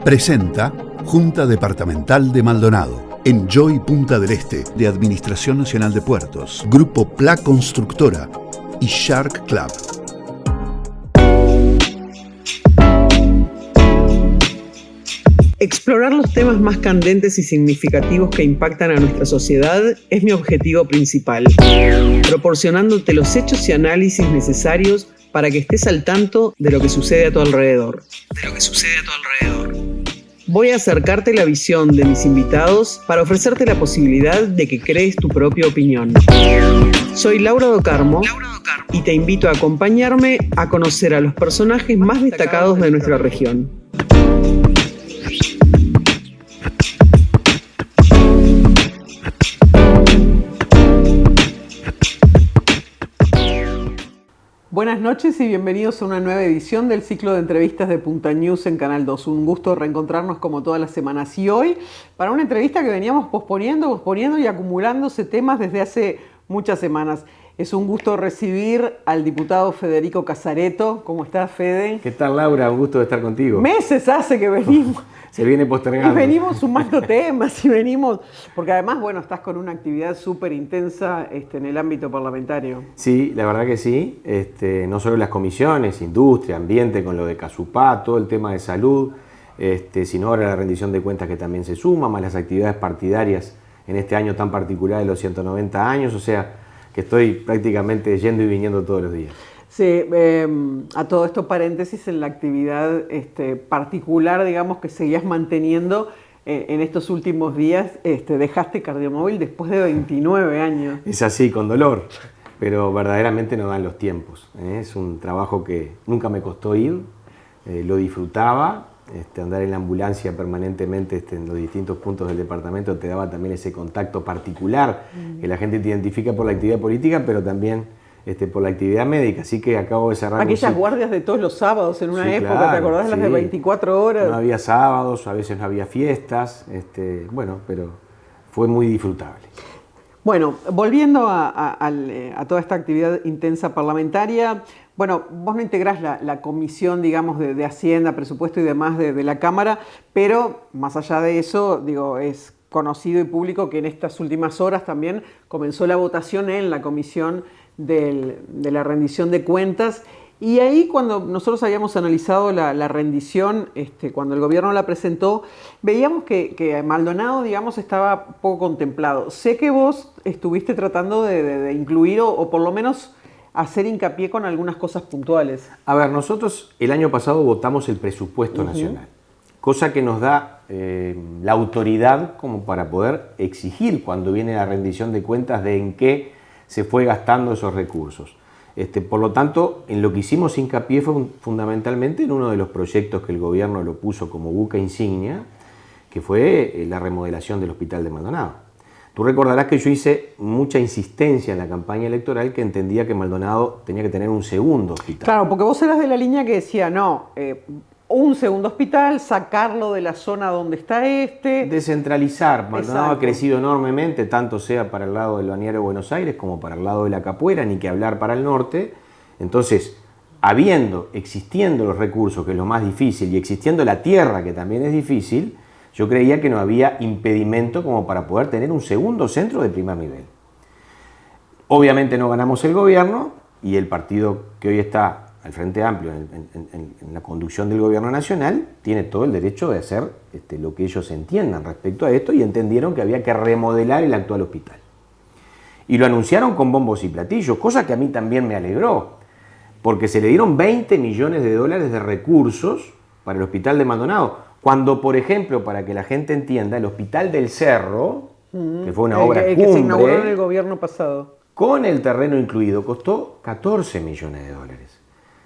Presenta Junta Departamental de Maldonado, Enjoy Punta del Este de Administración Nacional de Puertos, Grupo PLA Constructora y Shark Club. Explorar los temas más candentes y significativos que impactan a nuestra sociedad es mi objetivo principal, proporcionándote los hechos y análisis necesarios para que estés al tanto de lo que sucede a tu alrededor. Voy a acercarte la visión de mis invitados para ofrecerte la posibilidad de que crees tu propia opinión. Soy Laura Do Carmo y te invito a acompañarme a conocer a los personajes más destacados de nuestra región. Buenas noches y bienvenidos a una nueva edición del ciclo de entrevistas de Punta News en Canal 2. Un gusto reencontrarnos como todas las semanas. Y hoy, para una entrevista que veníamos posponiendo y acumulándose temas desde hace muchas semanas. Es un gusto recibir al diputado Federico Casareto. ¿Cómo estás, Fede? ¿Qué tal, Laura? Un gusto de estar contigo. Meses hace que venimos. Se viene postergando. Y venimos sumando temas y venimos... Porque además, bueno, estás con una actividad súper intensa en el ámbito parlamentario. Sí, la verdad que sí. No solo las comisiones, industria, ambiente, con lo de Casupá, todo el tema de salud, sino ahora la rendición de cuentas que también se suma, más las actividades partidarias en este año tan particular de los 190 años. O sea, que estoy prácticamente yendo y viniendo todos los días. Sí, a todo esto paréntesis en la actividad particular, digamos, que seguías manteniendo en estos últimos días, dejaste Cardiomóvil después de 29 años. Es así, con dolor, pero verdaderamente no dan los tiempos. Es un trabajo que nunca me costó ir, lo disfrutaba, andar en la ambulancia permanentemente en los distintos puntos del departamento te daba también ese contacto particular que la gente te identifica por la actividad política, pero también por la actividad médica, así que acabo de cerrar... Aquellas guardias de todos los sábados en una época, claro, ¿te acordás de las de 24 horas? No había sábados, a veces no había fiestas, bueno, pero fue muy disfrutable. Bueno, volviendo a toda esta actividad intensa parlamentaria, bueno, vos no integrás la comisión, digamos, de Hacienda, Presupuesto y demás de la Cámara, pero más allá de eso, digo, es conocido y público que en estas últimas horas también comenzó la votación en la comisión de la rendición de cuentas. Y ahí cuando nosotros habíamos analizado la rendición, cuando el gobierno la presentó, veíamos que Maldonado, digamos, estaba poco contemplado. Sé que vos estuviste tratando de incluir o por lo menos hacer hincapié con algunas cosas puntuales. A ver, nosotros el año pasado votamos el presupuesto nacional, cosa que nos da la autoridad como para poder exigir cuando viene la rendición de cuentas de en qué se fue gastando esos recursos. Por lo tanto, en lo que hicimos hincapié fue fundamentalmente en uno de los proyectos que el gobierno lo puso como buque insignia, que fue la remodelación del Hospital de Maldonado. Tú recordarás que yo hice mucha insistencia en la campaña electoral que entendía que Maldonado tenía que tener un segundo hospital. Claro, porque vos eras de la línea que decía, no, un segundo hospital, sacarlo de la zona donde está Descentralizar. Maldonado Exacto. Ha crecido enormemente, tanto sea para el lado del balneario de Buenos Aires como para el lado de la Capuera, ni que hablar para el norte. Entonces, existiendo los recursos, que es lo más difícil, y existiendo la tierra, que también es difícil, yo creía que no había impedimento como para poder tener un segundo centro de primer nivel. Obviamente no ganamos el gobierno y el partido que hoy está al Frente Amplio en la conducción del gobierno nacional tiene todo el derecho de hacer lo que ellos entiendan respecto a esto y entendieron que había que remodelar el actual hospital. Y lo anunciaron con bombos y platillos, cosa que a mí también me alegró, porque se le dieron 20 millones de dólares de recursos para el Hospital de Maldonado, cuando, por ejemplo, para que la gente entienda, el Hospital del Cerro, que fue una obra cumbre, que se inauguró en el gobierno pasado, con el terreno incluido, costó 14 millones de dólares.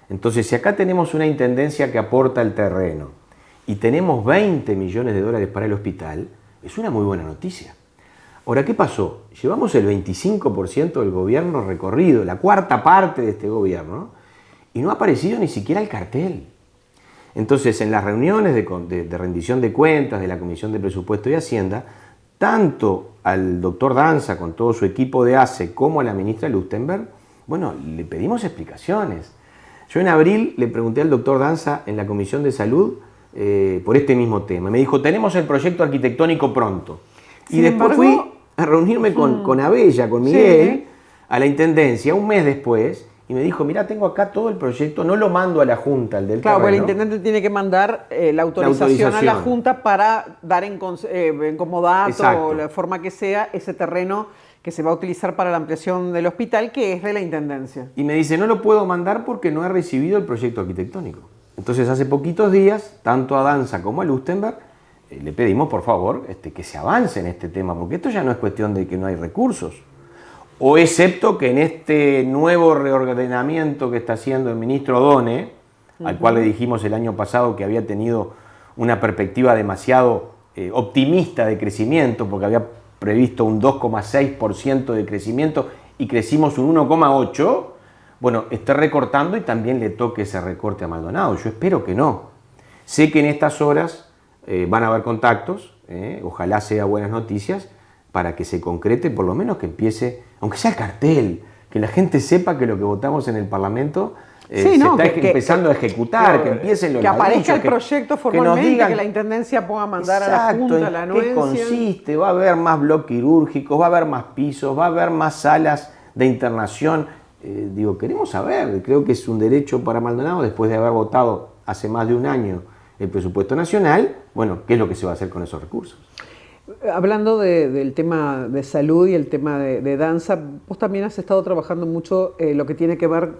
Entonces, si acá tenemos una intendencia que aporta el terreno y tenemos 20 millones de dólares para el hospital, es una muy buena noticia. Ahora, ¿qué pasó? Llevamos el 25% del gobierno recorrido, la cuarta parte de este gobierno, y no ha aparecido ni siquiera el cartel. Entonces, en las reuniones de rendición de cuentas de la Comisión de Presupuesto y Hacienda, tanto al doctor Danza con todo su equipo de ACE como a la ministra Lustenberg, bueno, le pedimos explicaciones. Yo en abril le pregunté al doctor Danza en la Comisión de Salud por este mismo tema. Me dijo, tenemos el proyecto arquitectónico pronto. Sin Y después embargo, fui a reunirme con Abella, con Miguel, Sí. a la Intendencia, un mes después, y me dijo, mirá, tengo acá todo el proyecto, no lo mando a la Junta, al del Claro, porque el terreno. intendente tiene que mandar la autorización a la autorización. Junta para dar en comodato Exacto. o la forma que sea ese terreno que se va a utilizar para la ampliación del hospital, que es de la intendencia. Y me dice, no lo puedo mandar porque no he recibido el proyecto arquitectónico. Entonces, hace poquitos días, tanto a Danza como a Lustenberg, le pedimos, por favor, que se avance en este tema, porque esto ya no es cuestión de que no hay recursos. O excepto que en este nuevo reordenamiento que está haciendo el ministro Odone, al cual le dijimos el año pasado que había tenido una perspectiva demasiado optimista de crecimiento, porque había previsto un 2,6% de crecimiento y crecimos un 1,8%, bueno, esté recortando y también le toque ese recorte a Maldonado. Yo espero que no. Sé que en estas horas van a haber contactos, ojalá sea buenas noticias, para que se concrete, por lo menos que empiece, aunque sea el cartel, que la gente sepa que lo que votamos en el Parlamento se está empezando a ejecutar, que empiecen los que aparezca el ladrillos, proyecto que formalmente, nos digan, que la Intendencia pueda mandar a la exacto, Junta la ¿en qué anuencia. consiste? Va a haber más bloques quirúrgicos, va a haber más pisos, va a haber más salas de internación. Queremos saber, creo que es un derecho para Maldonado, después de haber votado hace más de un año el presupuesto nacional, bueno, ¿qué es lo que se va a hacer con esos recursos? Hablando del tema de salud y el tema de danza, vos también has estado trabajando mucho lo que tiene que ver,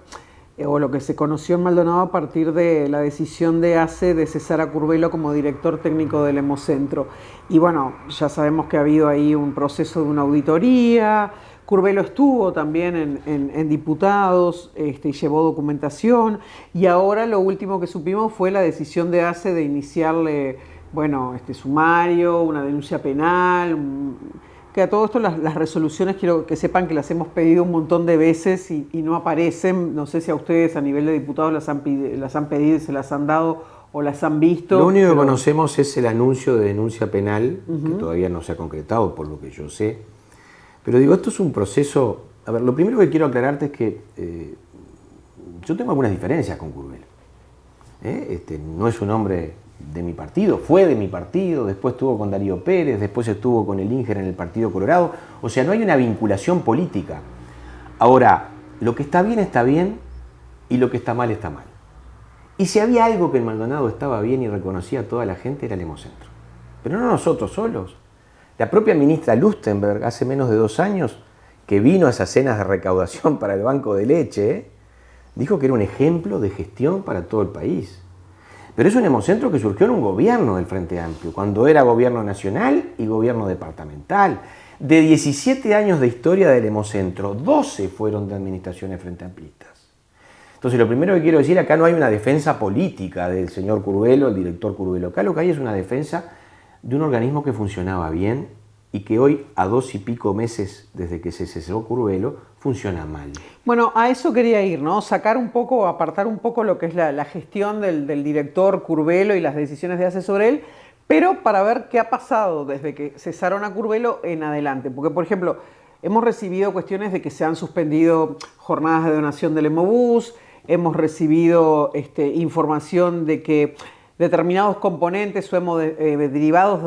o lo que se conoció en Maldonado a partir de la decisión de ACE de cesar a Curvelo como director técnico del Hemocentro. Y bueno, ya sabemos que ha habido ahí un proceso de una auditoría. Curvelo estuvo también en diputados y llevó documentación. Y ahora lo último que supimos fue la decisión de ACE de iniciarle sumario, una denuncia penal, que a todo esto las resoluciones quiero que sepan que las hemos pedido un montón de veces y no aparecen. No sé si a ustedes a nivel de diputados las han pedido, se las han dado o las han visto. Lo único que conocemos es el anuncio de denuncia penal, que todavía no se ha concretado, por lo que yo sé. Pero esto es un proceso... A ver, lo primero que quiero aclararte es que yo tengo algunas diferencias con Curvelo. No es un hombre de mi partido, fue de mi partido, después estuvo con Darío Pérez, después estuvo con el Inger en el Partido Colorado, o sea, no hay una vinculación política. Ahora, lo que está bien y lo que está mal. Y si había algo que en Maldonado estaba bien y reconocía a toda la gente, era el Hemocentro. Pero no nosotros solos. La propia ministra Lustenberg, hace menos de 2 años, que vino a esas cenas de recaudación para el Banco de Leche, dijo que era un ejemplo de gestión para todo el país. Pero es un Hemocentro que surgió en un gobierno del Frente Amplio, cuando era gobierno nacional y gobierno departamental. De 17 años de historia del Hemocentro, 12 fueron de administraciones Frente Amplistas. Entonces, lo primero que quiero decir, acá no hay una defensa política del señor Curvelo, el director Curvelo. Acá lo que hay es una defensa de un organismo que funcionaba bien y que hoy, a 2 y pico meses desde que se cesó Curvelo, funciona mal. Bueno, a eso quería ir, ¿no? Apartar un poco lo que es la gestión del director Curvelo y las decisiones de ACE sobre él, pero para ver qué ha pasado desde que cesaron a Curvelo en adelante. Porque, por ejemplo, hemos recibido cuestiones de que se han suspendido jornadas de donación del Hemobús, hemos recibido información de que determinados componentes o derivados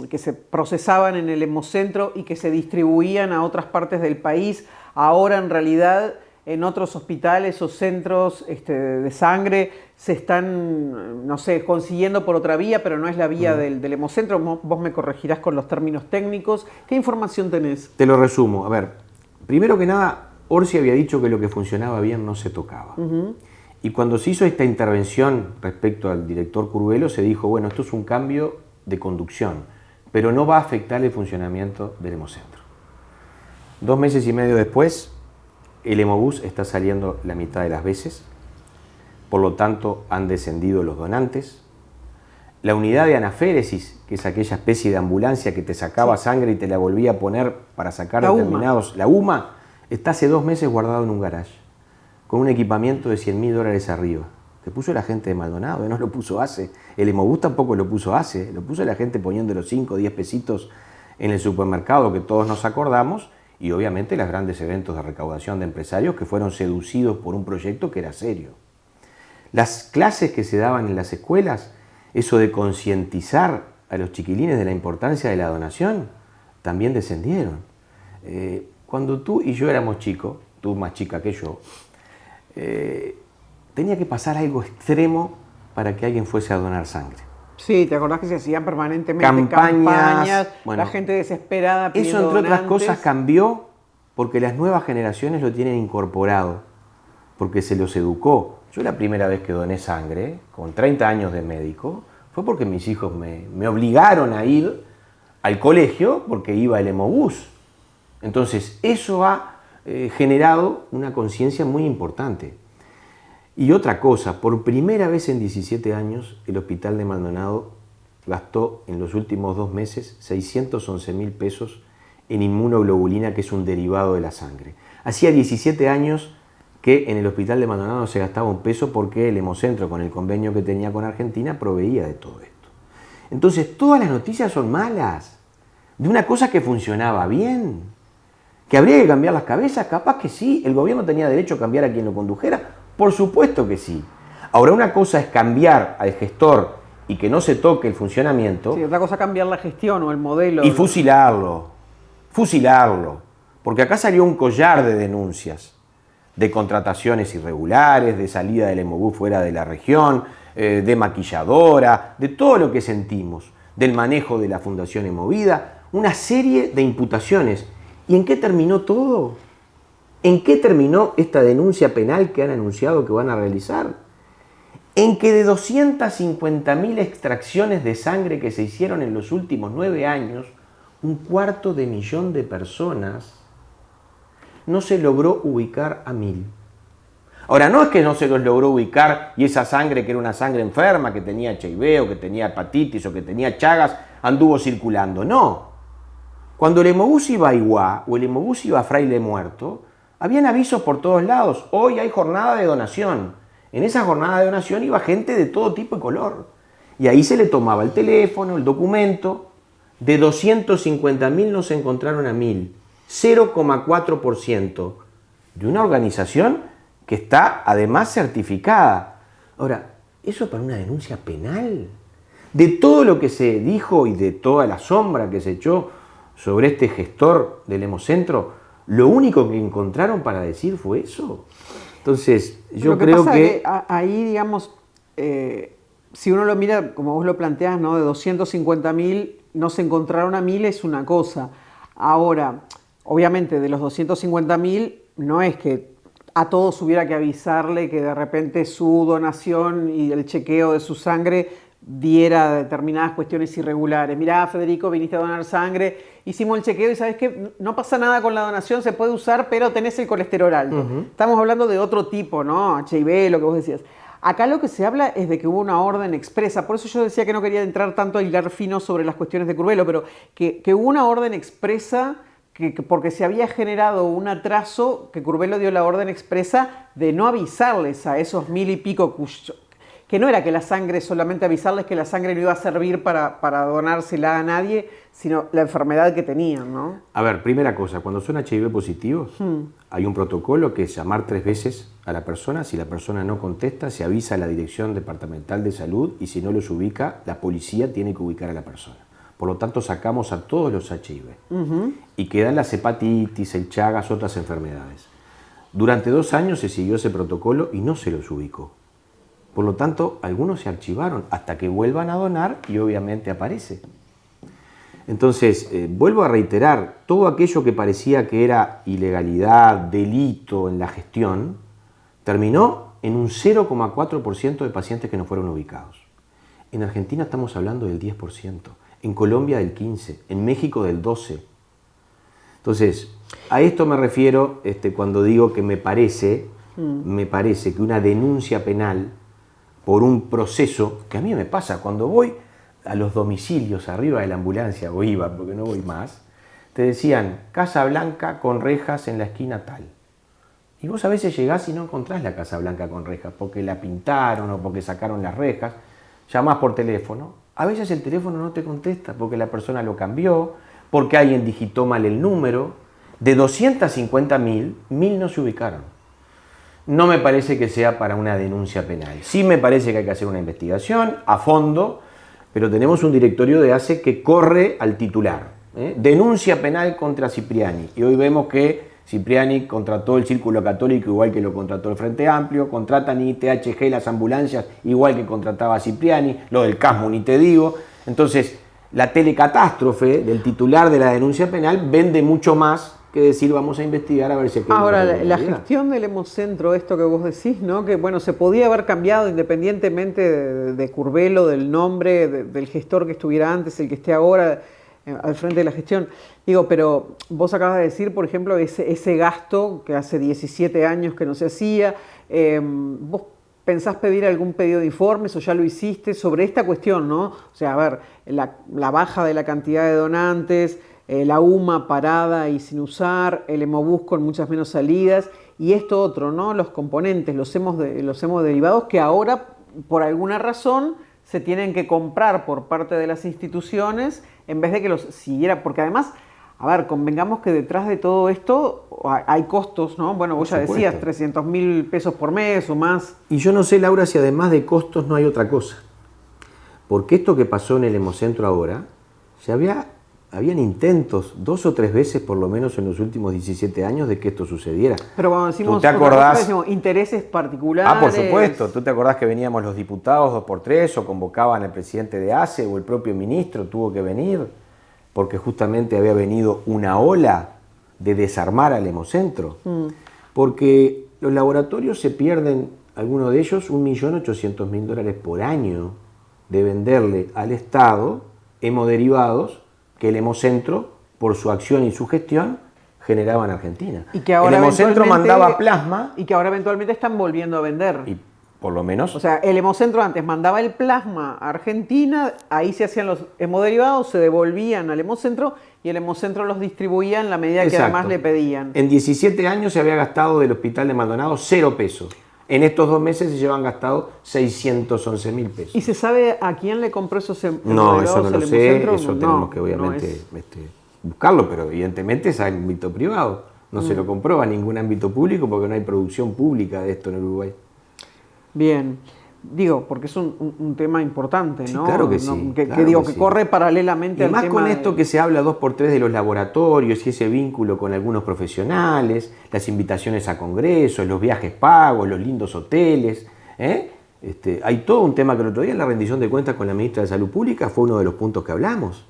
que se procesaban en el Hemocentro y que se distribuían a otras partes del país, ahora en realidad en otros hospitales o centros de sangre se están, no sé, consiguiendo por otra vía, pero no es la vía del Hemocentro. Vos me corregirás con los términos técnicos. ¿Qué información tenés? Te lo resumo. A ver, primero que nada, Orsi había dicho que lo que funcionaba bien no se tocaba. Y cuando se hizo esta intervención respecto al director Curvelo, se dijo, bueno, esto es un cambio de conducción, pero no va a afectar el funcionamiento del Hemocentro. 2 meses y medio después, el Hemobús está saliendo la mitad de las veces, por lo tanto han descendido los donantes. La unidad de anaféresis, que es aquella especie de ambulancia que te sacaba sangre y te la volvía a poner para sacar determinados... La UMA está hace 2 meses guardado en un garage, con un equipamiento de $100.000 arriba, que puso la gente de Maldonado, no lo puso ACE. El Hemobús tampoco lo puso ACE, lo puso la gente poniendo los 5 o 10 pesitos en el supermercado, que todos nos acordamos, y obviamente los grandes eventos de recaudación de empresarios que fueron seducidos por un proyecto que era serio. Las clases que se daban en las escuelas eso de concientizar a los chiquilines de la importancia de la donación, también descendieron. Cuando tú y yo éramos chicos, tú más chica que yo, tenía que pasar algo extremo para que alguien fuese a donar sangre. Sí, ¿te acordás que se hacían permanentemente campañas? Bueno, la gente desesperada pidiendo eso, entre otras donantes. cosas, cambió porque las nuevas generaciones lo tienen incorporado, porque se los educó. Yo la primera vez que doné sangre, con 30 años de médico, fue porque mis hijos me obligaron a ir al colegio porque iba el hemobús. Entonces, eso ha generado una conciencia muy importante. Y otra cosa, por primera vez en 17 años, el Hospital de Maldonado gastó en los últimos 2 meses 611.000 pesos en inmunoglobulina, que es un derivado de la sangre. Hacía 17 años que en el Hospital de Maldonado no se gastaba un peso porque el Hemocentro, con el convenio que tenía con Argentina, proveía de todo esto. Entonces, todas las noticias son malas. De una cosa que funcionaba bien. ¿Que habría que cambiar las cabezas? Capaz que sí. ¿El gobierno tenía derecho a cambiar a quien lo condujera? Por supuesto que sí. Ahora, una cosa es cambiar al gestor y que no se toque el funcionamiento. Sí, otra cosa es cambiar la gestión o el modelo. Y fusilarlo. Fusilarlo. Porque acá salió un collar de denuncias. De contrataciones irregulares, de salida del hemobús fuera de la región, de maquilladora, de todo lo que sentimos. Del manejo de la Fundación Hemovida. Una serie de imputaciones. ¿Y en qué terminó todo? ¿En qué terminó esta denuncia penal que han anunciado que van a realizar? En que de 250.000 extracciones de sangre que se hicieron en los últimos 9 años, 250.000 de personas no se logró ubicar a 1.000. Ahora, no es que no se los logró ubicar y esa sangre, que era una sangre enferma, que tenía HIV o que tenía hepatitis o que tenía Chagas, anduvo circulando. No. Cuando el hemobús iba a Iguá o el hemobús iba a Fraile Muerto, habían avisos por todos lados. Hoy hay jornada de donación. En esa jornada de donación iba gente de todo tipo y color. Y ahí se le tomaba el teléfono, el documento. De 250.000 no se encontraron a 1.000. 0,4% de una organización que está además certificada. Ahora, ¿eso es para una denuncia penal? De todo lo que se dijo y de toda la sombra que se echó sobre este gestor del Hemocentro, ¿lo único que encontraron para decir fue eso? Entonces, yo creo que ahí, digamos, si uno lo mira, como vos lo planteás, ¿no? De 250.000 no se encontraron a 1.000 es una cosa. Ahora, obviamente, de los 250.000 no es que a todos hubiera que avisarle que de repente su donación y el chequeo de su sangre diera determinadas cuestiones irregulares. Mirá, Federico, viniste a donar sangre, hicimos el chequeo y sabes que no pasa nada con la donación, se puede usar, pero tenés el colesterol alto. Estamos hablando de otro tipo, ¿no? HIV, lo que vos decías. Acá lo que se habla es de que hubo una orden expresa, por eso yo decía que no quería entrar tanto a hilar fino sobre las cuestiones de Curvelo, pero que hubo una orden expresa porque se había generado un atraso, que Curvelo dio la orden expresa de no avisarles a esos 1.000 y pico, que no era que la sangre, solamente avisarles que la sangre no iba a servir para donársela a nadie, sino la enfermedad que tenían, ¿no? A ver, primera cosa, cuando son HIV positivos, hay un protocolo que es llamar 3 veces a la persona. Si la persona no contesta, se avisa a la Dirección Departamental de Salud y si no los ubica, la policía tiene que ubicar a la persona. Por lo tanto, sacamos a todos los HIV. Y quedan las hepatitis, el Chagas, otras enfermedades. Durante 2 años se siguió ese protocolo y no se los ubicó. Por lo tanto, algunos se archivaron hasta que vuelvan a donar y obviamente aparece. Entonces, vuelvo a reiterar, todo aquello que parecía que era ilegalidad, delito en la gestión, terminó en un 0,4% de pacientes que no fueron ubicados. En Argentina estamos hablando del 10%, en Colombia del 15%, en México del 12%. Entonces, a esto me refiero cuando digo que me parece que una denuncia penal por un proceso, que a mí me pasa cuando voy a los domicilios arriba de la ambulancia, o iba porque no voy más, te decían Casa Blanca con rejas en la esquina tal. Y vos a veces llegás y no encontrás la Casa Blanca con rejas, porque la pintaron o porque sacaron las rejas, llamás por teléfono, a veces el teléfono no te contesta porque la persona lo cambió, porque alguien digitó mal el número. De 250.000, 1.000 no se ubicaron. No me parece que sea para una denuncia penal. Sí me parece que hay que hacer una investigación a fondo, pero tenemos un directorio de ACE que corre al titular. Denuncia penal contra Cipriani. Y hoy vemos que Cipriani contrató el Círculo Católico igual que lo contrató el Frente Amplio, contratan ITHG las ambulancias igual que contrataba Cipriani, lo del CASMU ni te digo. Entonces, la telecatástrofe del titular de la denuncia penal vende mucho más que decir vamos a investigar a ver si... Ahora, la gestión del Hemocentro, esto que vos decís, ¿no? Que bueno, se podía haber cambiado independientemente de Curvelo, del nombre, del gestor que estuviera antes, el que esté ahora al frente de la gestión. Digo, pero vos acabas de decir, por ejemplo, ese gasto que hace 17 años que no se hacía. ¿Vos pensás pedir algún pedido de informes o ya lo hiciste sobre esta cuestión, ¿no? O sea, a ver, la baja de la cantidad de donantes, la UMA parada y sin usar, el Hemobús con muchas menos salidas y esto otro, ¿no? Los componentes, los hemoderivados que ahora, por alguna razón, se tienen que comprar por parte de las instituciones en vez de que los siguiera, porque además, a ver, convengamos que detrás de todo esto hay costos, ¿no? Bueno, vos ya decías, 300.000 pesos por mes o más. Y yo no sé, Laura, si además de costos no hay otra cosa. Porque esto que pasó en el Hemocentro ahora, habían intentos 2 o 3 veces por lo menos en los últimos 17 años de que esto sucediera. Pero cuando decimos, ¿tú te acordás? Decimos intereses particulares. Ah, por supuesto. ¿Tú te acordás que veníamos los diputados 2x3 o convocaban al presidente de ACE o el propio ministro tuvo que venir? Porque justamente había venido una ola de desarmar al Hemocentro. Porque los laboratorios se pierden, algunos de ellos, $1.800.000 por año de venderle al Estado hemoderivados que el Hemocentro, por su acción y su gestión, generaba en Argentina. Y que ahora el Hemocentro mandaba plasma. Y que ahora eventualmente están volviendo a vender. Y por lo menos. O sea, el Hemocentro antes mandaba el plasma a Argentina, ahí se hacían los hemoderivados, se devolvían al Hemocentro y el Hemocentro los distribuía en la medida que además le pedían. En 17 años se había gastado del Hospital de Maldonado 0 pesos. En estos 2 meses se llevan gastado 611.000 pesos. ¿Y se sabe a quién le compró esos hemoderivados? No, eso no lo sé, eso tenemos que obviamente buscarlo, pero evidentemente es ámbito privado. No se lo compró a ningún ámbito público porque no hay producción pública de esto en Uruguay. Bien. Digo, porque es un tema importante, ¿no? Sí, claro que sí. Que corre paralelamente al tema. Y más con esto que se habla 2x3 de los laboratorios y ese vínculo con algunos profesionales, las invitaciones a congresos, los viajes pagos, los lindos hoteles. Hay todo un tema que el otro día en la rendición de cuentas con la ministra de Salud Pública fue uno de los puntos que hablamos.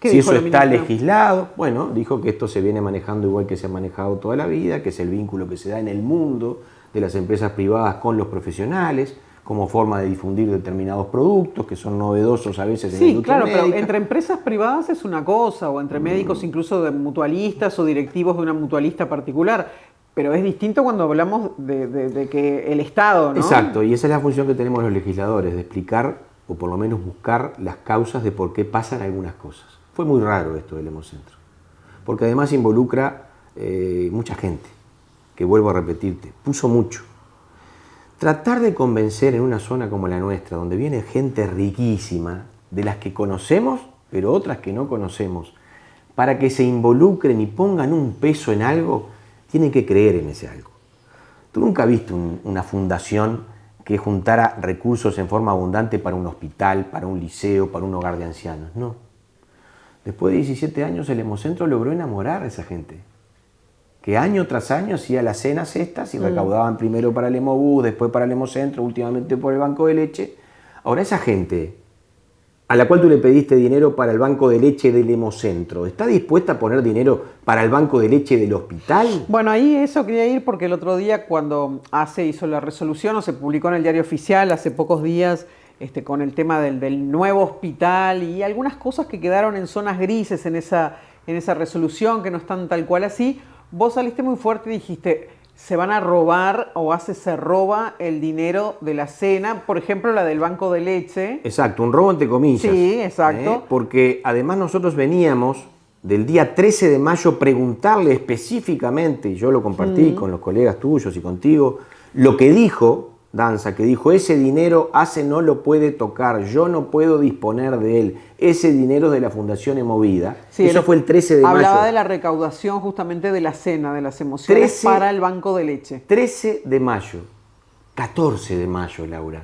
Si eso está legislado, bueno, dijo que esto se viene manejando igual que se ha manejado toda la vida, que es el vínculo que se da en el mundo de las empresas privadas con los profesionales, como forma de difundir determinados productos que son novedosos a veces en la industria médica. Pero entre empresas privadas es una cosa, o entre médicos incluso de mutualistas o directivos de una mutualista particular, pero es distinto cuando hablamos de que el Estado, ¿no? Exacto, y esa es la función que tenemos los legisladores, de explicar o por lo menos buscar las causas de por qué pasan algunas cosas. Fue muy raro esto del Hemocentro, porque además involucra mucha gente, que vuelvo a repetirte, puso mucho. Tratar de convencer en una zona como la nuestra, donde viene gente riquísima, de las que conocemos, pero otras que no conocemos, para que se involucren y pongan un peso en algo, tienen que creer en ese algo. Tú nunca viste una fundación que juntara recursos en forma abundante para un hospital, para un liceo, para un hogar de ancianos, no. Después de 17 años el Hemocentro logró enamorar a esa gente, que año tras año hacía las cenas estas y recaudaban primero para el Hemobús, después para el Hemocentro, últimamente por el Banco de Leche. Ahora esa gente, a la cual tú le pediste dinero para el Banco de Leche del Hemocentro, ¿está dispuesta a poner dinero para el Banco de Leche del hospital? Bueno, ahí eso quería ir porque el otro día cuando ACE hizo la resolución o se publicó en el Diario Oficial hace pocos días con el tema del nuevo hospital y algunas cosas que quedaron en zonas grises en esa resolución que no están tal cual así, vos saliste muy fuerte y dijiste, se van a robar o ACE se roba el dinero de la cena, por ejemplo la del Banco de Leche. Exacto, un robo entre comillas. Sí, exacto. Porque además nosotros veníamos del día 13 de mayo preguntarle específicamente, y yo lo compartí con los colegas tuyos y contigo, lo que dijo Danza, que dijo, ese dinero ACE no lo puede tocar, yo no puedo disponer de él, ese dinero de la Fundación Hemovida. Sí, eso fue el 13 de mayo. Hablaba de la recaudación justamente de la cena, de las emociones para el Banco de Leche. 13 de mayo, 14 de mayo, Laura.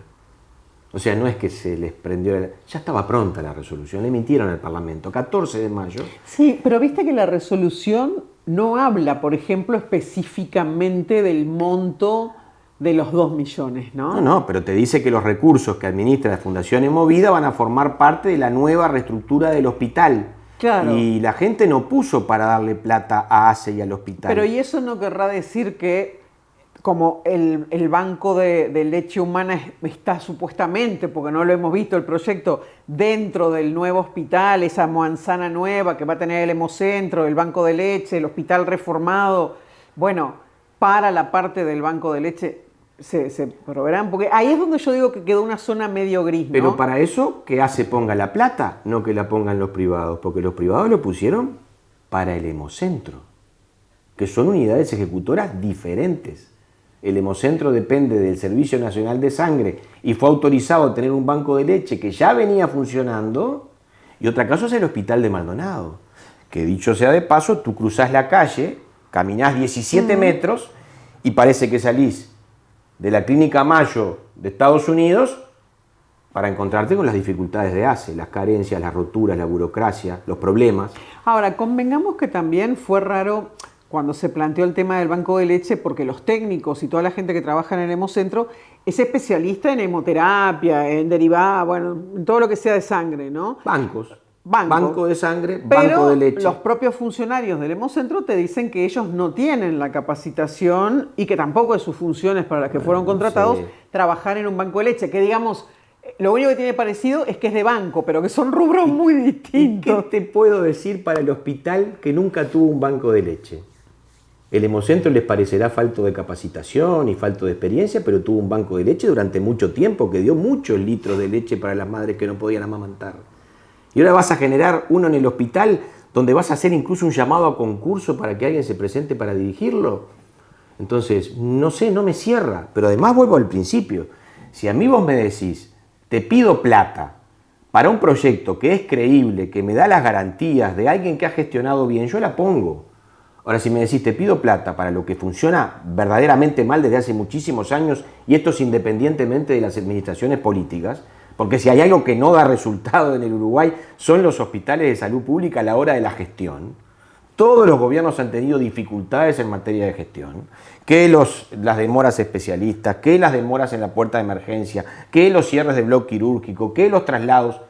O sea, no es que se les prendió, ya estaba pronta la resolución, le emitieron al Parlamento, 14 de mayo. Sí, pero viste que la resolución no habla, por ejemplo, específicamente del monto de los 2 millones, ¿no? No, pero te dice que los recursos que administra la Fundación Emovida van a formar parte de la nueva reestructura del hospital. Claro. Y la gente no puso para darle plata a ACE y al hospital. Pero ¿y eso no querrá decir que como el banco de leche humana está supuestamente, porque no lo hemos visto el proyecto, dentro del nuevo hospital, esa manzana nueva que va a tener el hemocentro, el banco de leche, el hospital reformado, bueno, para la parte del banco de leche se proveerán? Porque ahí es donde yo digo que quedó una zona medio gris, ¿no? Pero para eso que ACE ponga la plata, no que la pongan los privados, porque los privados lo pusieron para el hemocentro, que son unidades ejecutoras diferentes. El hemocentro depende del Servicio Nacional de Sangre y fue autorizado a tener un banco de leche que ya venía funcionando. Y otra cosa es el Hospital de Maldonado, que dicho sea de paso, tú cruzás la calle, caminás 17 metros y parece que salís de la Clínica Mayo de Estados Unidos para encontrarte con las dificultades de ACE, las carencias, las roturas, la burocracia, los problemas. Ahora, convengamos que también fue raro cuando se planteó el tema del banco de leche, porque los técnicos y toda la gente que trabaja en el hemocentro es especialista en hemoterapia, en derivados, bueno, en todo lo que sea de sangre, ¿no? Bancos. Banco de sangre, banco Pero de leche. los propios funcionarios del hemocentro te dicen que ellos no tienen la capacitación y que tampoco es sus funciones para las que fueron contratados trabajar en un banco de leche, que digamos, lo único que tiene parecido es que es de banco, pero que son rubros muy distintos. ¿Y qué te puedo decir para el hospital que nunca tuvo un banco de leche? El hemocentro les parecerá falto de capacitación y falto de experiencia, pero tuvo un banco de leche durante mucho tiempo que dio muchos litros de leche para las madres que no podían amamantar. Y ahora vas a generar uno en el hospital donde vas a hacer incluso un llamado a concurso para que alguien se presente para dirigirlo. Entonces, no sé, no me cierra. Pero además vuelvo al principio. Si a mí vos me decís, te pido plata para un proyecto que es creíble, que me da las garantías de alguien que ha gestionado bien, yo la pongo. Ahora, si me decís, te pido plata para lo que funciona verdaderamente mal desde hace muchísimos años, y esto es independientemente de las administraciones políticas, porque si hay algo que no da resultado en el Uruguay son los hospitales de salud pública a la hora de la gestión. Todos los gobiernos han tenido dificultades en materia de gestión, que las demoras especialistas, que las demoras en la puerta de emergencia, que los cierres de bloque quirúrgico, que los traslados,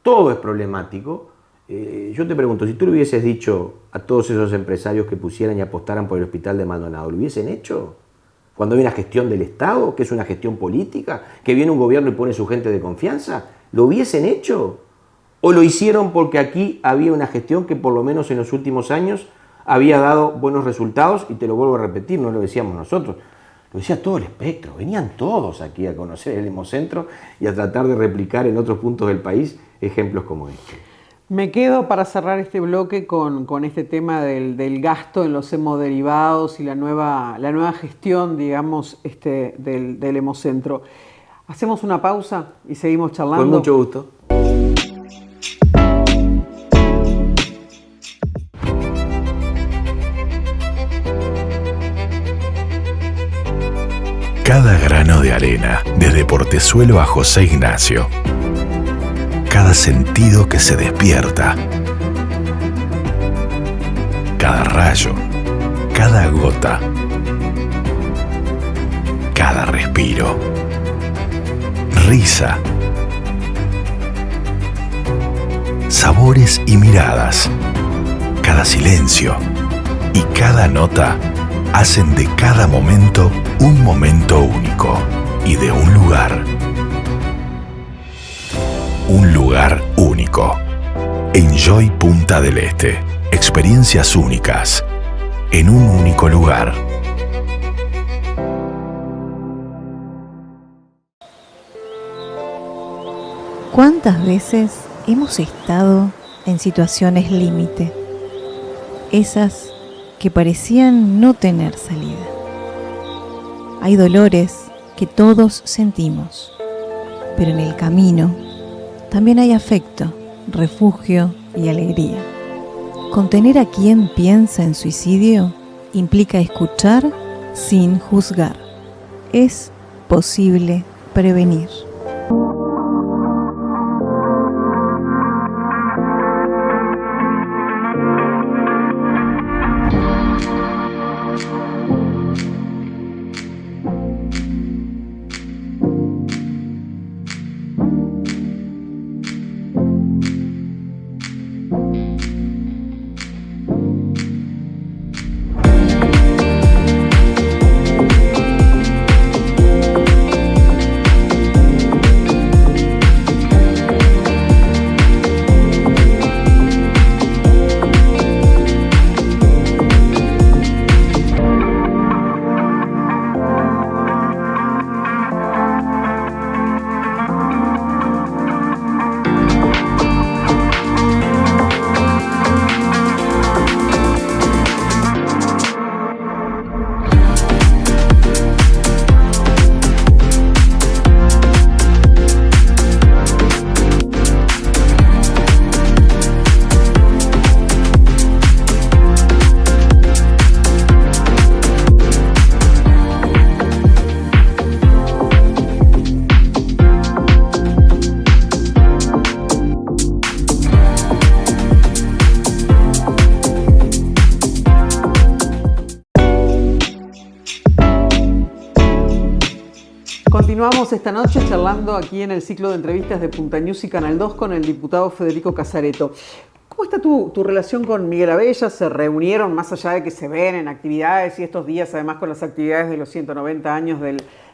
todo es problemático. Yo te pregunto, si tú le hubieses dicho a todos esos empresarios que pusieran y apostaran por el Hospital de Maldonado, ¿lo hubiesen hecho? Cuando hay una gestión del Estado, que es una gestión política, que viene un gobierno y pone su gente de confianza, ¿lo hubiesen hecho? ¿O lo hicieron porque aquí había una gestión que por lo menos en los últimos años había dado buenos resultados? Y te lo vuelvo a repetir, no lo decíamos nosotros, lo decía todo el espectro, venían todos aquí a conocer el hemocentro y a tratar de replicar en otros puntos del país ejemplos como este. Me quedo para cerrar este bloque con este tema del gasto en los hemoderivados y la nueva gestión, digamos, del hemocentro. Hacemos una pausa y seguimos charlando. Con mucho gusto. Cada grano de arena, desde Portezuelo a José Ignacio. Cada sentido que se despierta, cada rayo, cada gota, cada respiro, risa, sabores y miradas, cada silencio y cada nota hacen de cada momento un momento único y de un lugar. Un lugar único. Enjoy Punta del Este. Experiencias únicas en un único lugar. ¿Cuántas veces hemos estado en situaciones límite? Esas que parecían no tener salida. Hay dolores que todos sentimos, pero en el camino también hay afecto, refugio y alegría. Contener a quien piensa en suicidio implica escuchar sin juzgar. Es posible prevenir. Continuamos esta noche charlando aquí en el ciclo de entrevistas de Punta News y Canal 2 con el diputado Federico Casareto. ¿Cómo está tu relación con Miguel Abella? ¿Se reunieron más allá de que se ven en actividades y estos días además con las actividades de los 190 años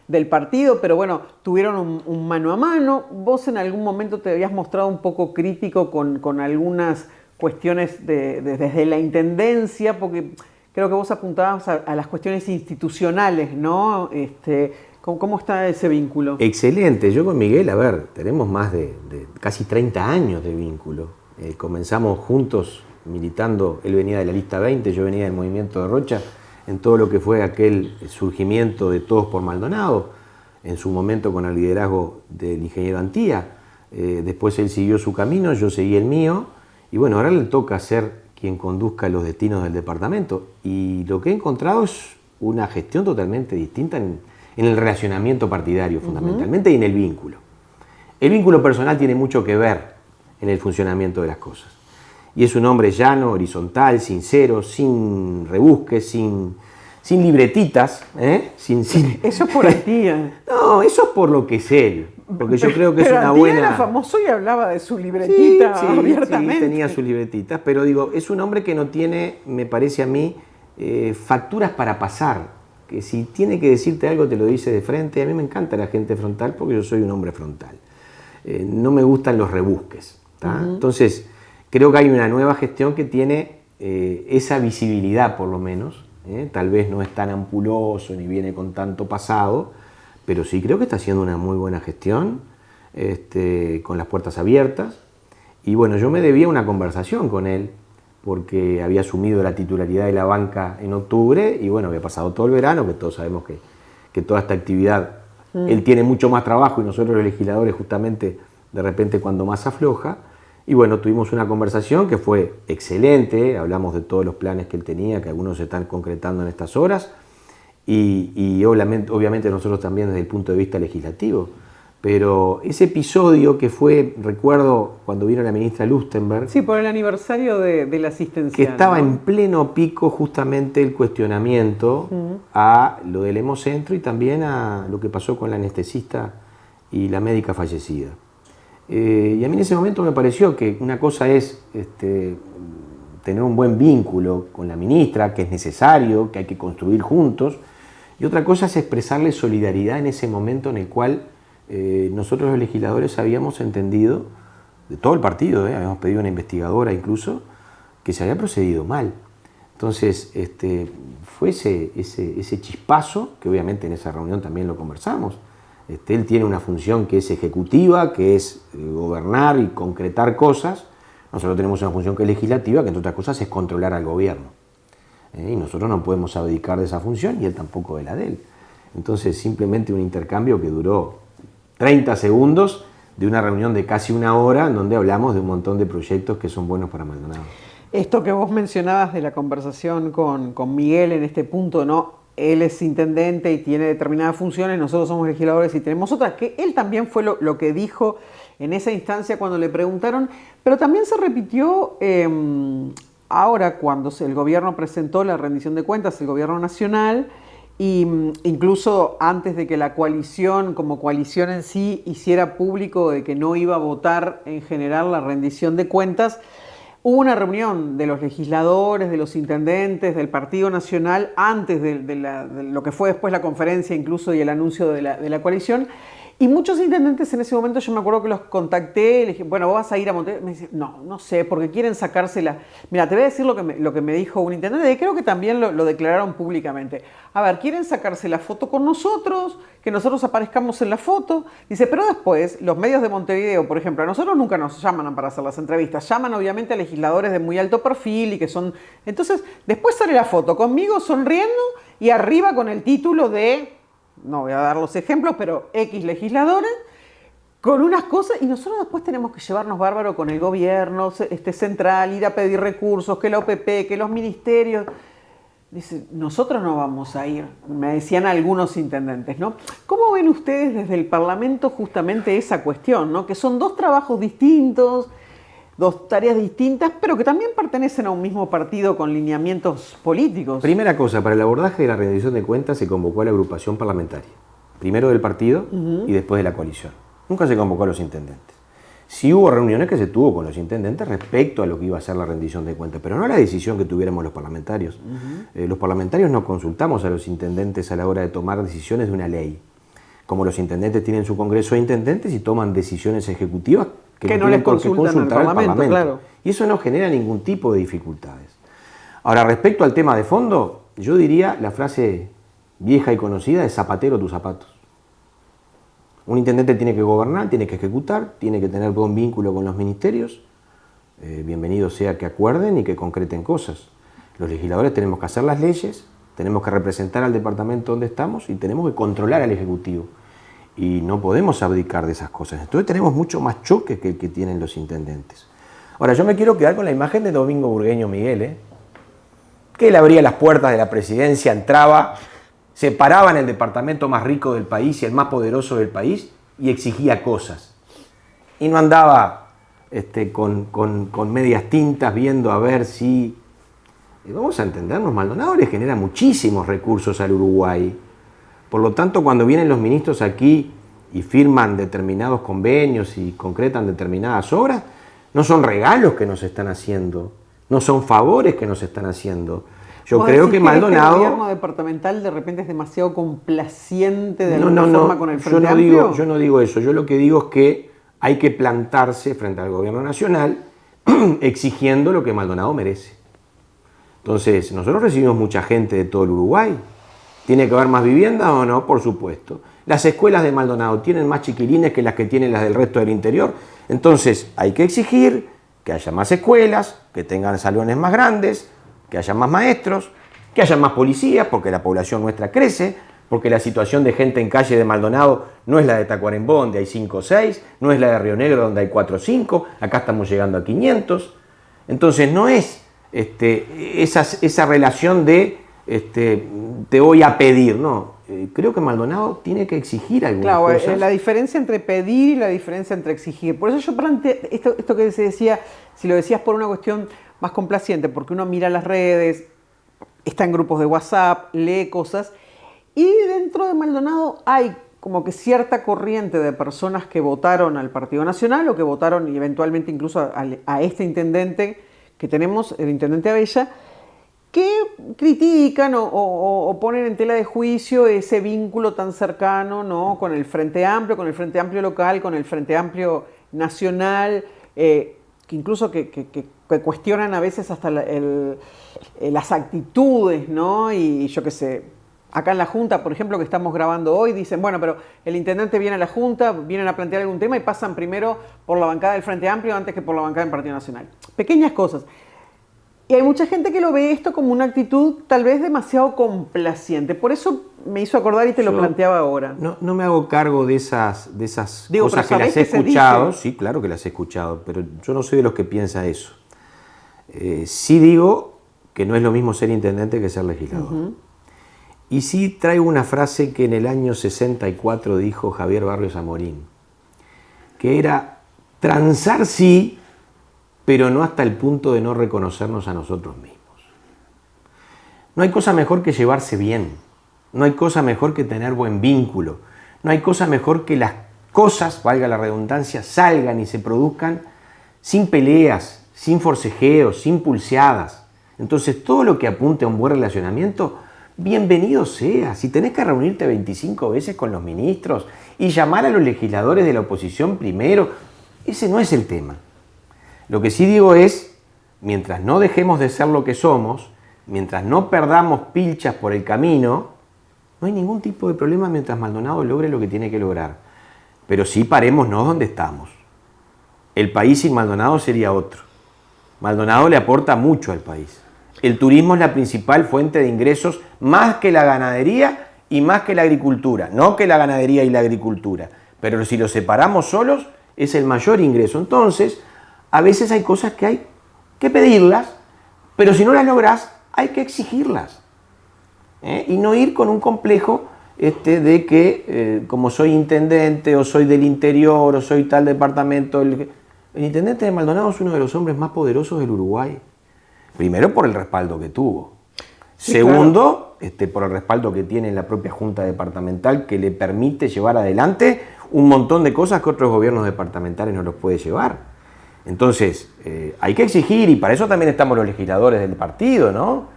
del partido? Pero bueno, tuvieron un mano a mano. Vos en algún momento te habías mostrado un poco crítico con algunas cuestiones desde la intendencia, porque creo que vos apuntabas a las cuestiones institucionales, ¿no? ¿Cómo está ese vínculo? Excelente. Yo con Miguel, a ver, tenemos más de casi 30 años de vínculo. Comenzamos juntos militando, él venía de la lista 20, yo venía del movimiento de Rocha, en todo lo que fue aquel surgimiento de Todos por Maldonado, en su momento con el liderazgo del ingeniero Antía. Después él siguió su camino, yo seguí el mío, y bueno, ahora le toca ser quien conduzca los destinos del departamento. Y lo que he encontrado es una gestión totalmente distinta en el relacionamiento partidario fundamentalmente y en el vínculo. El vínculo personal tiene mucho que ver en el funcionamiento de las cosas. Y es un hombre llano, horizontal, sincero, sin rebusques, sin libretitas. Eso es por Antía. No, eso es por lo que es él. Porque yo creo que es una buena... Era famoso y hablaba de su libretita abiertamente. Sí, tenía sus libretitas, pero digo, es un hombre que no tiene, me parece a mí, facturas para pasar. Que si tiene que decirte algo te lo dice de frente. A mí me encanta la gente frontal porque yo soy un hombre frontal. No me gustan los rebusques. Entonces, creo que hay una nueva gestión que tiene esa visibilidad por lo menos. Tal vez no es tan ampuloso ni viene con tanto pasado, pero sí creo que está haciendo una muy buena gestión, con las puertas abiertas. Y bueno, yo me debía una conversación con él, porque había asumido la titularidad de la banca en octubre y bueno, había pasado todo el verano, que todos sabemos que toda esta actividad, él tiene mucho más trabajo y nosotros los legisladores justamente de repente cuando más afloja. Y bueno, tuvimos una conversación que fue excelente, hablamos de todos los planes que él tenía, que algunos se están concretando en estas horas, y obviamente nosotros también desde el punto de vista legislativo. Pero ese episodio que fue, recuerdo cuando vino la ministra Lustenberg... Sí, por el aniversario de la asistencia. Que estaba en pleno pico justamente el cuestionamiento a lo del hemocentro y también a lo que pasó con la anestesista y la médica fallecida. Y a mí en ese momento me pareció que una cosa es tener un buen vínculo con la ministra, que es necesario, que hay que construir juntos, y otra cosa es expresarle solidaridad en ese momento en el cual... nosotros los legisladores habíamos entendido, de todo el partido, habíamos pedido una investigadora incluso, que se había procedido mal. Entonces, fue ese chispazo, que obviamente en esa reunión también lo conversamos. Él tiene una función que es ejecutiva, que es gobernar y concretar cosas. Nosotros tenemos una función que es legislativa, que entre otras cosas es controlar al gobierno. Y nosotros no podemos abdicar de esa función y él tampoco de la de él. Entonces, simplemente un intercambio que duró 30 segundos de una reunión de casi una hora en donde hablamos de un montón de proyectos que son buenos para Maldonado. Esto que vos mencionabas de la conversación con Miguel en este punto, ¿no? Él es intendente y tiene determinadas funciones, nosotros somos legisladores y tenemos otras, que él también fue lo que dijo en esa instancia cuando le preguntaron, pero también se repitió ahora cuando el gobierno presentó la rendición de cuentas, el gobierno nacional, y incluso antes de que la coalición, como coalición en sí, hiciera público de que no iba a votar en general la rendición de cuentas, Hubo una reunión de los legisladores, de los intendentes, del Partido Nacional, antes de lo que fue después la conferencia incluso y el anuncio de la coalición. Y muchos intendentes en ese momento, yo me acuerdo que los contacté, les dije, bueno, ¿vos vas a ir a Montevideo? Me dice, no sé, porque quieren sacársela. Mira, te voy a decir lo que me dijo un intendente, y creo que también lo declararon públicamente. A ver, quieren sacarse la foto con nosotros, que nosotros aparezcamos en la foto. Dice, pero después, los medios de Montevideo, por ejemplo, a nosotros nunca nos llaman para hacer las entrevistas. Llaman obviamente a legisladores de muy alto perfil y que son... Entonces, después sale la foto conmigo sonriendo y arriba con el título de... No voy a dar los ejemplos, pero X legisladores, con unas cosas, y nosotros después tenemos que llevarnos bárbaro con el gobierno central, ir a pedir recursos, que la OPP, que los ministerios. Dice, nosotros no vamos a ir, me decían algunos intendentes, ¿no? ¿Cómo ven ustedes desde el Parlamento justamente esa cuestión, ¿no? Que son dos trabajos distintos, dos tareas distintas, pero que también pertenecen a un mismo partido con lineamientos políticos. Primera cosa, para el abordaje de la rendición de cuentas se convocó a la agrupación parlamentaria. Primero del partido y después de la coalición. Nunca se convocó a los intendentes. Sí hubo reuniones que se tuvo con los intendentes respecto a lo que iba a ser la rendición de cuentas, pero no la decisión que tuviéramos los parlamentarios. Los parlamentarios no consultamos a los intendentes a la hora de tomar decisiones de una ley. Como los intendentes tienen su congreso de intendentes y toman decisiones ejecutivas que no les consultan al Parlamento. Claro. Y eso no genera ningún tipo de dificultades. Ahora, respecto al tema de fondo, yo diría la frase vieja y conocida de zapatero tus zapatos. Un intendente tiene que gobernar, tiene que ejecutar, tiene que tener buen vínculo con los ministerios. Bienvenido sea que acuerden y que concreten cosas. Los legisladores tenemos que hacer las leyes, tenemos que representar al departamento donde estamos y tenemos que controlar al Ejecutivo. Y no podemos abdicar de esas cosas. Entonces tenemos mucho más choque que el que tienen los intendentes. Ahora, yo me quiero quedar con la imagen de Domingo Burgueño Miguel, que él abría las puertas de la presidencia, entraba, se paraba en el departamento más rico del país y el más poderoso del país y exigía cosas. Y no andaba con medias tintas viendo a ver si... Vamos a entendernos, Maldonado le genera muchísimos recursos al Uruguay. Por lo tanto, cuando vienen los ministros aquí y firman determinados convenios y concretan determinadas obras, no son regalos que nos están haciendo, no son favores que nos están haciendo. Yo creo que Maldonado... ¿El gobierno departamental de repente es demasiado complaciente de alguna forma con el Frente Amplio? Yo no digo eso. Yo lo que digo es que hay que plantarse frente al gobierno nacional exigiendo lo que Maldonado merece. Entonces, nosotros recibimos mucha gente de todo el Uruguay. ¿Tiene que haber más vivienda o no? Por supuesto. Las escuelas de Maldonado tienen más chiquilines que las que tienen las del resto del interior. Entonces, hay que exigir que haya más escuelas, que tengan salones más grandes, que haya más maestros, que haya más policías, porque la población nuestra crece, porque la situación de gente en calle de Maldonado no es la de Tacuarembó, donde hay 5 o 6, no es la de Río Negro, donde hay 4 o 5, acá estamos llegando a 500. Entonces, no es esa relación de te voy a pedir, no. Creo que Maldonado tiene que exigir algunas cosas. Claro, la diferencia entre pedir y la diferencia entre exigir. Por eso yo planteé esto que se decía, si lo decías por una cuestión más complaciente, porque uno mira las redes, está en grupos de WhatsApp, lee cosas, y dentro de Maldonado hay como que cierta corriente de personas que votaron al Partido Nacional o que votaron y eventualmente incluso a este intendente que tenemos, el intendente Abella, que critican o ponen en tela de juicio ese vínculo tan cercano, ¿no?, con el Frente Amplio local, con el Frente Amplio nacional, que incluso que cuestionan a veces hasta las actitudes, ¿no? Y yo qué sé, acá en la Junta, por ejemplo, que estamos grabando hoy, dicen, bueno, pero el intendente viene a la Junta, vienen a plantear algún tema y pasan primero por la bancada del Frente Amplio antes que por la bancada del Partido Nacional. Pequeñas cosas. Y hay mucha gente que lo ve esto como una actitud tal vez demasiado complaciente. Por eso me hizo acordar y te lo planteaba ahora. No me hago cargo de esas cosas que las he escuchado. Sí, claro que las he escuchado, pero yo no soy de los que piensa eso. Sí digo que no es lo mismo ser intendente que ser legislador. Y sí traigo una frase que en el año 64 dijo Javier Barrios Amorín, que era transar sí, pero no hasta el punto de no reconocernos a nosotros mismos. No hay cosa mejor que llevarse bien, no hay cosa mejor que tener buen vínculo, no hay cosa mejor que las cosas, valga la redundancia, salgan y se produzcan sin peleas, sin forcejeos, sin pulseadas. Entonces, todo lo que apunte a un buen relacionamiento, bienvenido sea. Si tenés que reunirte 25 veces con los ministros y llamar a los legisladores de la oposición primero, ese no es el tema. Lo que sí digo es, mientras no dejemos de ser lo que somos, mientras no perdamos pilchas por el camino, no hay ningún tipo de problema mientras Maldonado logre lo que tiene que lograr. Pero sí parémonos donde estamos. El país sin Maldonado sería otro. Maldonado le aporta mucho al país. El turismo es la principal fuente de ingresos, más que la ganadería y más que la agricultura. No que la ganadería y la agricultura, pero si los separamos solos, es el mayor ingreso. Entonces, a veces hay cosas que hay que pedirlas, pero si no las lográs, hay que exigirlas. Y no ir con un complejo de que, como soy intendente, o soy del interior, o soy tal departamento... El intendente de Maldonado es uno de los hombres más poderosos del Uruguay. Primero, por el respaldo que tuvo. Sí, segundo, claro, por el respaldo que tiene en la propia Junta Departamental, que le permite llevar adelante un montón de cosas que otros gobiernos departamentales no los puede llevar. Entonces, hay que exigir, y para eso también estamos los legisladores del partido, ¿no?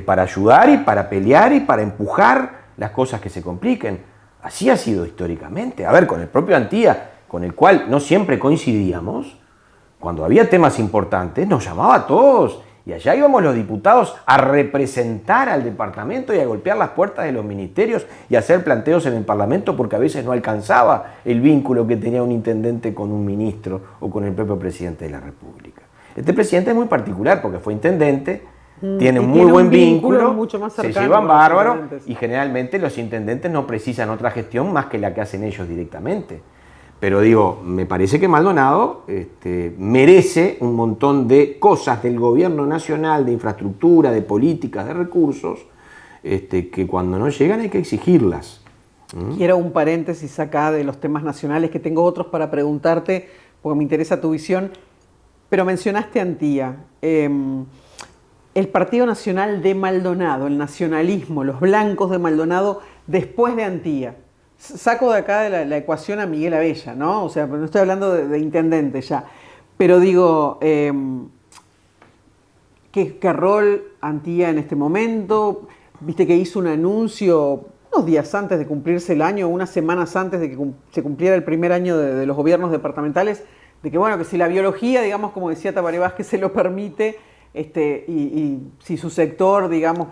Para ayudar y para pelear y para empujar las cosas que se compliquen. Así ha sido históricamente. A ver, con el propio Antía, con el cual no siempre coincidíamos, cuando había temas importantes, nos llamaba a todos. Y allá íbamos los diputados a representar al departamento y a golpear las puertas de los ministerios y a hacer planteos en el Parlamento porque a veces no alcanzaba el vínculo que tenía un intendente con un ministro o con el propio presidente de la República. Este presidente es muy particular porque fue intendente, tiene un muy buen vínculo, mucho más se cercano llevan bárbaro y generalmente los intendentes no precisan otra gestión más que la que hacen ellos directamente. Pero digo, me parece que Maldonado merece un montón de cosas del gobierno nacional, de infraestructura, de políticas, de recursos, que cuando no llegan hay que exigirlas. Quiero un paréntesis acá de los temas nacionales, que tengo otros para preguntarte, porque me interesa tu visión, pero mencionaste Antía. El Partido Nacional de Maldonado, el nacionalismo, los blancos de Maldonado, después de Antía. Saco de acá de la ecuación a Miguel Abella, ¿no? O sea, no estoy hablando de intendente ya. Pero digo, ¿qué rol Antía en este momento? Viste que hizo un anuncio unos días antes de cumplirse el año, unas semanas antes de que se cumpliera el primer año de los gobiernos departamentales, de que, bueno, que si la biología, digamos, como decía Tabaré Vázquez, se lo permite, y si su sector, digamos,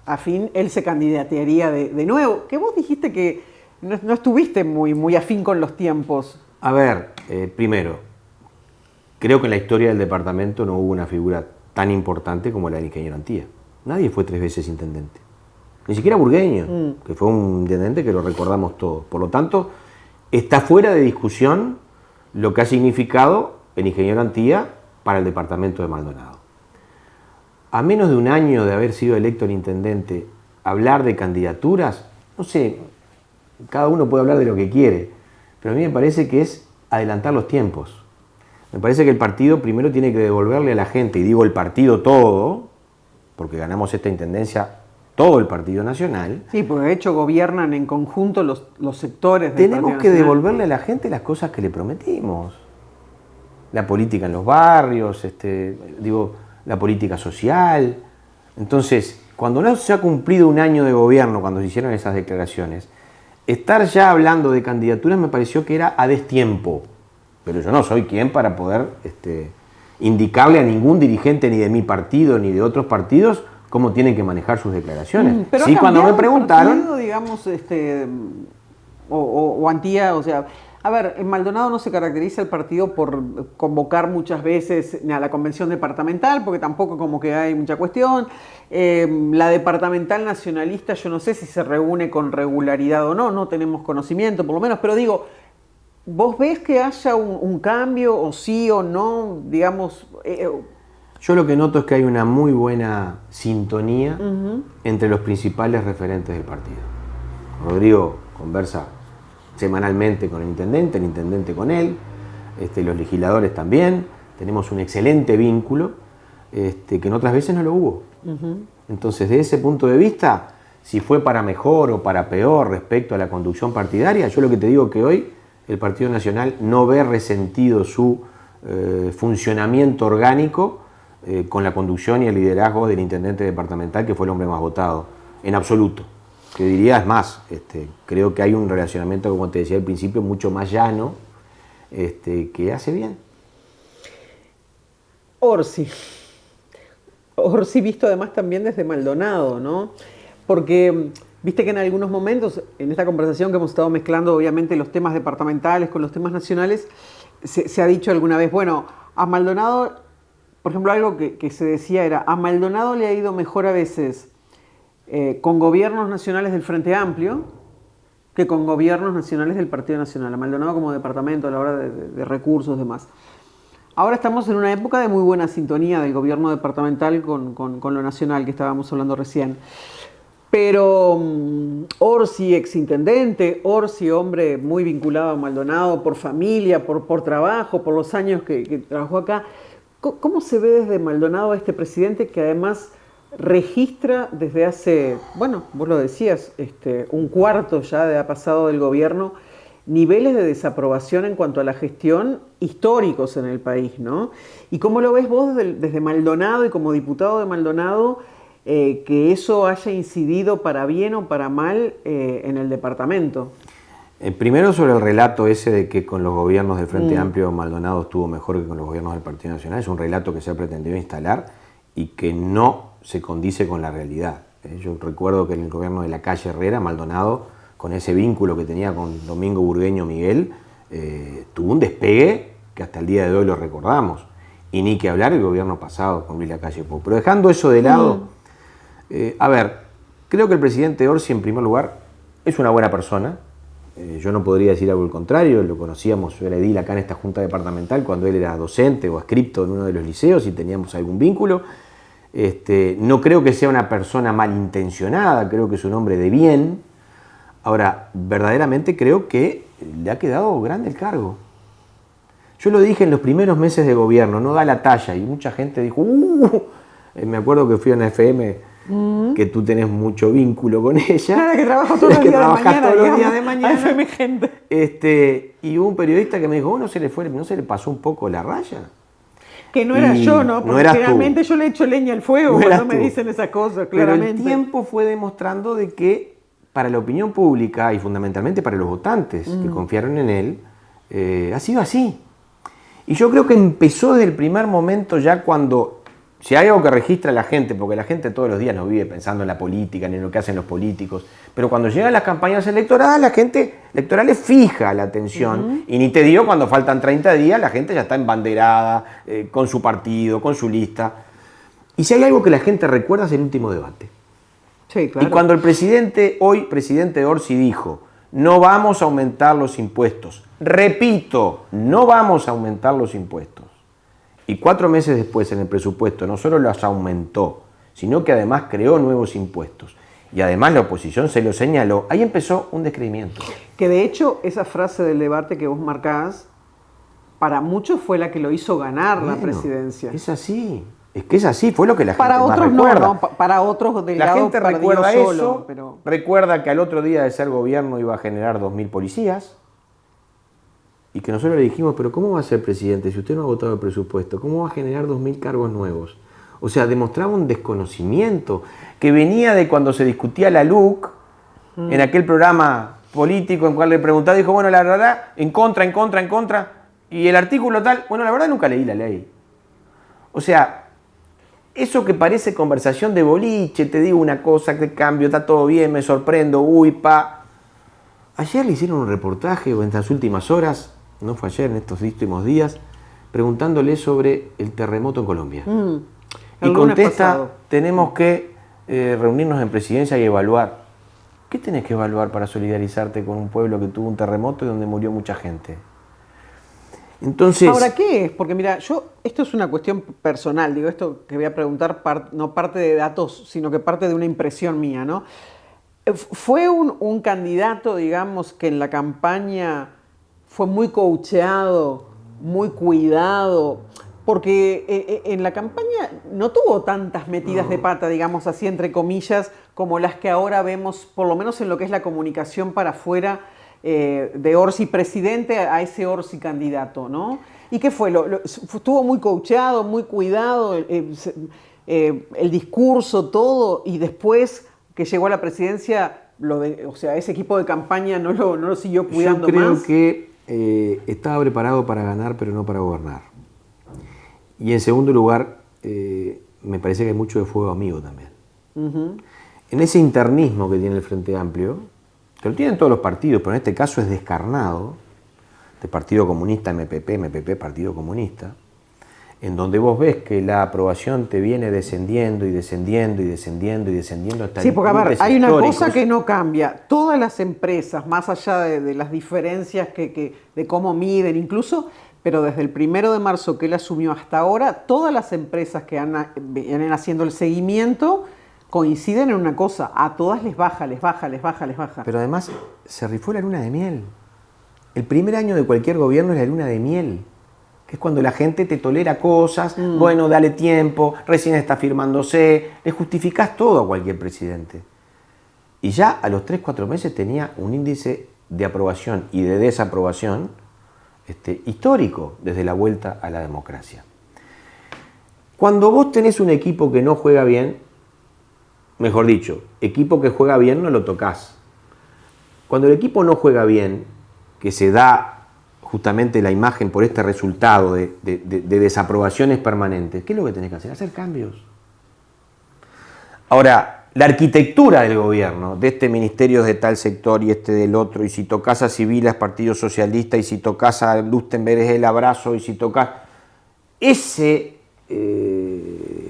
afín, él se candidatearía de nuevo. Que vos dijiste que no estuviste muy afín con los tiempos. A ver, primero, creo que en la historia del departamento no hubo una figura tan importante como la del ingeniero Antía. Nadie fue 3 veces intendente. Ni siquiera Burgueño, que fue un intendente que lo recordamos todos. Por lo tanto, está fuera de discusión lo que ha significado el ingeniero Antía para el departamento de Maldonado. A menos de un año de haber sido electo el intendente, hablar de candidaturas, no sé, cada uno puede hablar de lo que quiere, pero a mí me parece que es adelantar los tiempos. Me parece que el partido primero tiene que devolverle a la gente, y digo el partido todo, porque ganamos esta intendencia todo el Partido Nacional. Sí, porque de hecho gobiernan en conjunto los sectores del Tenemos Partido que Nacional. devolverle a la gente las cosas que le prometimos. La política en los barrios, la política social. Entonces, cuando no se ha cumplido un año de gobierno, cuando se hicieron esas declaraciones, estar ya hablando de candidaturas me pareció que era a destiempo. Pero yo no soy quien para poder indicarle a ningún dirigente ni de mi partido ni de otros partidos cómo tienen que manejar sus declaraciones. Pero sí, cuando me preguntaron... partido, digamos, o Antía, o sea... A ver, en Maldonado no se caracteriza el partido por convocar muchas veces a la convención departamental, porque tampoco como que hay mucha cuestión. La departamental nacionalista, yo no sé si se reúne con regularidad o no, no tenemos conocimiento por lo menos, pero digo, ¿vos ves que haya un cambio o sí o no, digamos? Yo lo que noto es que hay una muy buena sintonía entre los principales referentes del partido. Rodrigo conversa semanalmente con el intendente con él, los legisladores también, tenemos un excelente vínculo que en otras veces no lo hubo. Entonces, desde ese punto de vista, si fue para mejor o para peor respecto a la conducción partidaria, yo lo que te digo que hoy el Partido Nacional no ve resentido su funcionamiento orgánico con la conducción y el liderazgo del intendente departamental, que fue el hombre más votado, en absoluto. Que diría, es más, creo que hay un relacionamiento, como te decía al principio, mucho más llano, que hace bien. Orsi visto además también desde Maldonado, ¿no? Porque viste que en algunos momentos, en esta conversación que hemos estado mezclando obviamente los temas departamentales con los temas nacionales, se ha dicho alguna vez, bueno, a Maldonado, por ejemplo, algo que se decía era, a Maldonado le ha ido mejor a veces con gobiernos nacionales del Frente Amplio que con gobiernos nacionales del Partido Nacional, a Maldonado como departamento a la hora de recursos y demás. Ahora estamos en una época de muy buena sintonía del gobierno departamental con lo nacional que estábamos hablando recién. Pero Orsi, exintendente, Orsi, hombre muy vinculado a Maldonado por familia, por trabajo, por los años que trabajó acá. ¿Cómo se ve desde Maldonado a este presidente que además registra desde hace, bueno, vos lo decías, un cuarto ya ha pasado del gobierno, niveles de desaprobación en cuanto a la gestión históricos en el país, ¿no? ¿Y cómo lo ves vos desde Maldonado y como diputado de Maldonado, que eso haya incidido para bien o para mal en el departamento? Primero sobre el relato ese de que con los gobiernos del Frente Amplio Maldonado estuvo mejor que con los gobiernos del Partido Nacional, es un relato que se ha pretendido instalar y que no se condice con la realidad. Yo recuerdo que en el gobierno de Lacalle Herrera, Maldonado, con ese vínculo que tenía con Domingo Burgueño Miguel, tuvo un despegue que hasta el día de hoy lo recordamos. Y ni que hablar el gobierno pasado con Luis Lacalle Pou. Pero dejando eso de lado, a ver, creo que el presidente Orsi, en primer lugar, es una buena persona. Yo no podría decir algo al contrario, lo conocíamos, yo era edil acá en esta junta departamental cuando él era docente o adscripto en uno de los liceos y teníamos algún vínculo. No creo que sea una persona malintencionada, creo que es un hombre de bien. Ahora, verdaderamente creo que le ha quedado grande el cargo. Yo lo dije en los primeros meses de gobierno, no da la talla, y mucha gente dijo, me acuerdo que fui a una FM que tú tenés mucho vínculo con ella. Nada, que trabajo todos los días de mañana. Todos los días de mañana. FM gente. Y hubo un periodista que me dijo, ¿no se le pasó un poco la raya? Que no era yo, ¿no? Porque generalmente yo le echo leña al fuego cuando me dicen esas cosas, claramente. Pero el tiempo fue demostrando de que para la opinión pública y fundamentalmente para los votantes que confiaron en él, ha sido así. Y yo creo que empezó desde el primer momento ya cuando, si hay algo que registra la gente, porque la gente todos los días no vive pensando en la política ni en lo que hacen los políticos, pero cuando llegan las campañas electorales, la gente electoral fija la atención, y ni te digo cuando faltan 30 días, la gente ya está embanderada con su partido, con su lista. Y si hay algo que la gente recuerda es el último debate. Sí, claro. Y cuando el presidente, hoy presidente Orsi, dijo, no vamos a aumentar los impuestos. Repito, no vamos a aumentar los impuestos. Y 4 meses después en el presupuesto no solo los aumentó, sino que además creó nuevos impuestos. Y además la oposición se lo señaló. Ahí empezó un descreimiento. Que de hecho esa frase del debate que vos marcás, para muchos fue la que lo hizo ganar la presidencia. Es así. Es que es así, fue lo que la gente para más otros recuerda. No, para otros Delgado la gente recuerda eso, solo, pero... recuerda que al otro día de ser gobierno iba a generar 2.000 policías y que nosotros le dijimos, pero ¿cómo va a ser presidente si usted no ha votado el presupuesto? ¿Cómo va a generar 2.000 cargos nuevos? O sea, demostraba un desconocimiento que venía de cuando se discutía la LUC, en aquel programa político en cual le preguntaba, dijo, bueno, la verdad, en contra, y el artículo tal, bueno, la verdad nunca leí la ley. O sea, eso que parece conversación de boliche, te digo una cosa, que cambio, está todo bien, me sorprendo, uy, pa. Ayer le hicieron un reportaje, o en estas últimas horas, no fue ayer, en estos últimos días, preguntándole sobre el terremoto en Colombia. Y contesta, tenemos que reunirnos en presidencia y evaluar. ¿Qué tenés que evaluar para solidarizarte con un pueblo que tuvo un terremoto y donde murió mucha gente? Entonces, ahora, ¿qué es? Porque mira, esto es una cuestión personal, digo, esto que voy a preguntar no parte de datos, sino que parte de una impresión mía, ¿no? ¿Fue un candidato, digamos, que en la campaña fue muy coacheado, muy cuidado? Porque en la campaña no tuvo tantas metidas de pata, digamos así, entre comillas, como las que ahora vemos, por lo menos en lo que es la comunicación para afuera, de Orsi presidente a ese Orsi candidato, ¿no? ¿Y qué fue? Estuvo muy coachado, muy cuidado, el discurso, todo, y después que llegó a la presidencia, o sea, ese equipo de campaña no lo siguió cuidando más. Yo creo que estaba preparado para ganar, pero no para gobernar. Y en segundo lugar, me parece que hay mucho de fuego amigo también. En ese internismo que tiene el Frente Amplio, que lo tienen todos los partidos, pero en este caso es descarnado, de Partido Comunista, MPP, Partido Comunista, en donde vos ves que la aprobación te viene descendiendo y descendiendo y descendiendo y descendiendo hasta sí, porque a ver, límites hay una históricos. cosa que no cambia. Todas las empresas, más allá de las diferencias de cómo miden incluso, pero desde el 1 de marzo que él asumió hasta ahora, todas las empresas que vienen haciendo el seguimiento coinciden en una cosa: a todas les baja. Pero además se rifó la luna de miel. El primer año de cualquier gobierno es la luna de miel, que es cuando la gente te tolera cosas, bueno, dale tiempo, recién está firmándose, le justificás todo a cualquier presidente. Y ya a los 3-4 meses tenía un índice de aprobación y de desaprobación histórico desde la vuelta a la democracia. Cuando vos tenés un equipo que no juega bien, mejor dicho, equipo que juega bien no lo tocas. Cuando el equipo no juega bien, que se da justamente la imagen por este resultado de desaprobaciones permanentes, ¿qué es lo que tenés que hacer? Hacer cambios. Ahora, la arquitectura del gobierno, de este ministerio de tal sector y este del otro, y si tocas a Civil es Partido Socialista, y si tocas a Lustenberg es el abrazo, y si tocas... Ese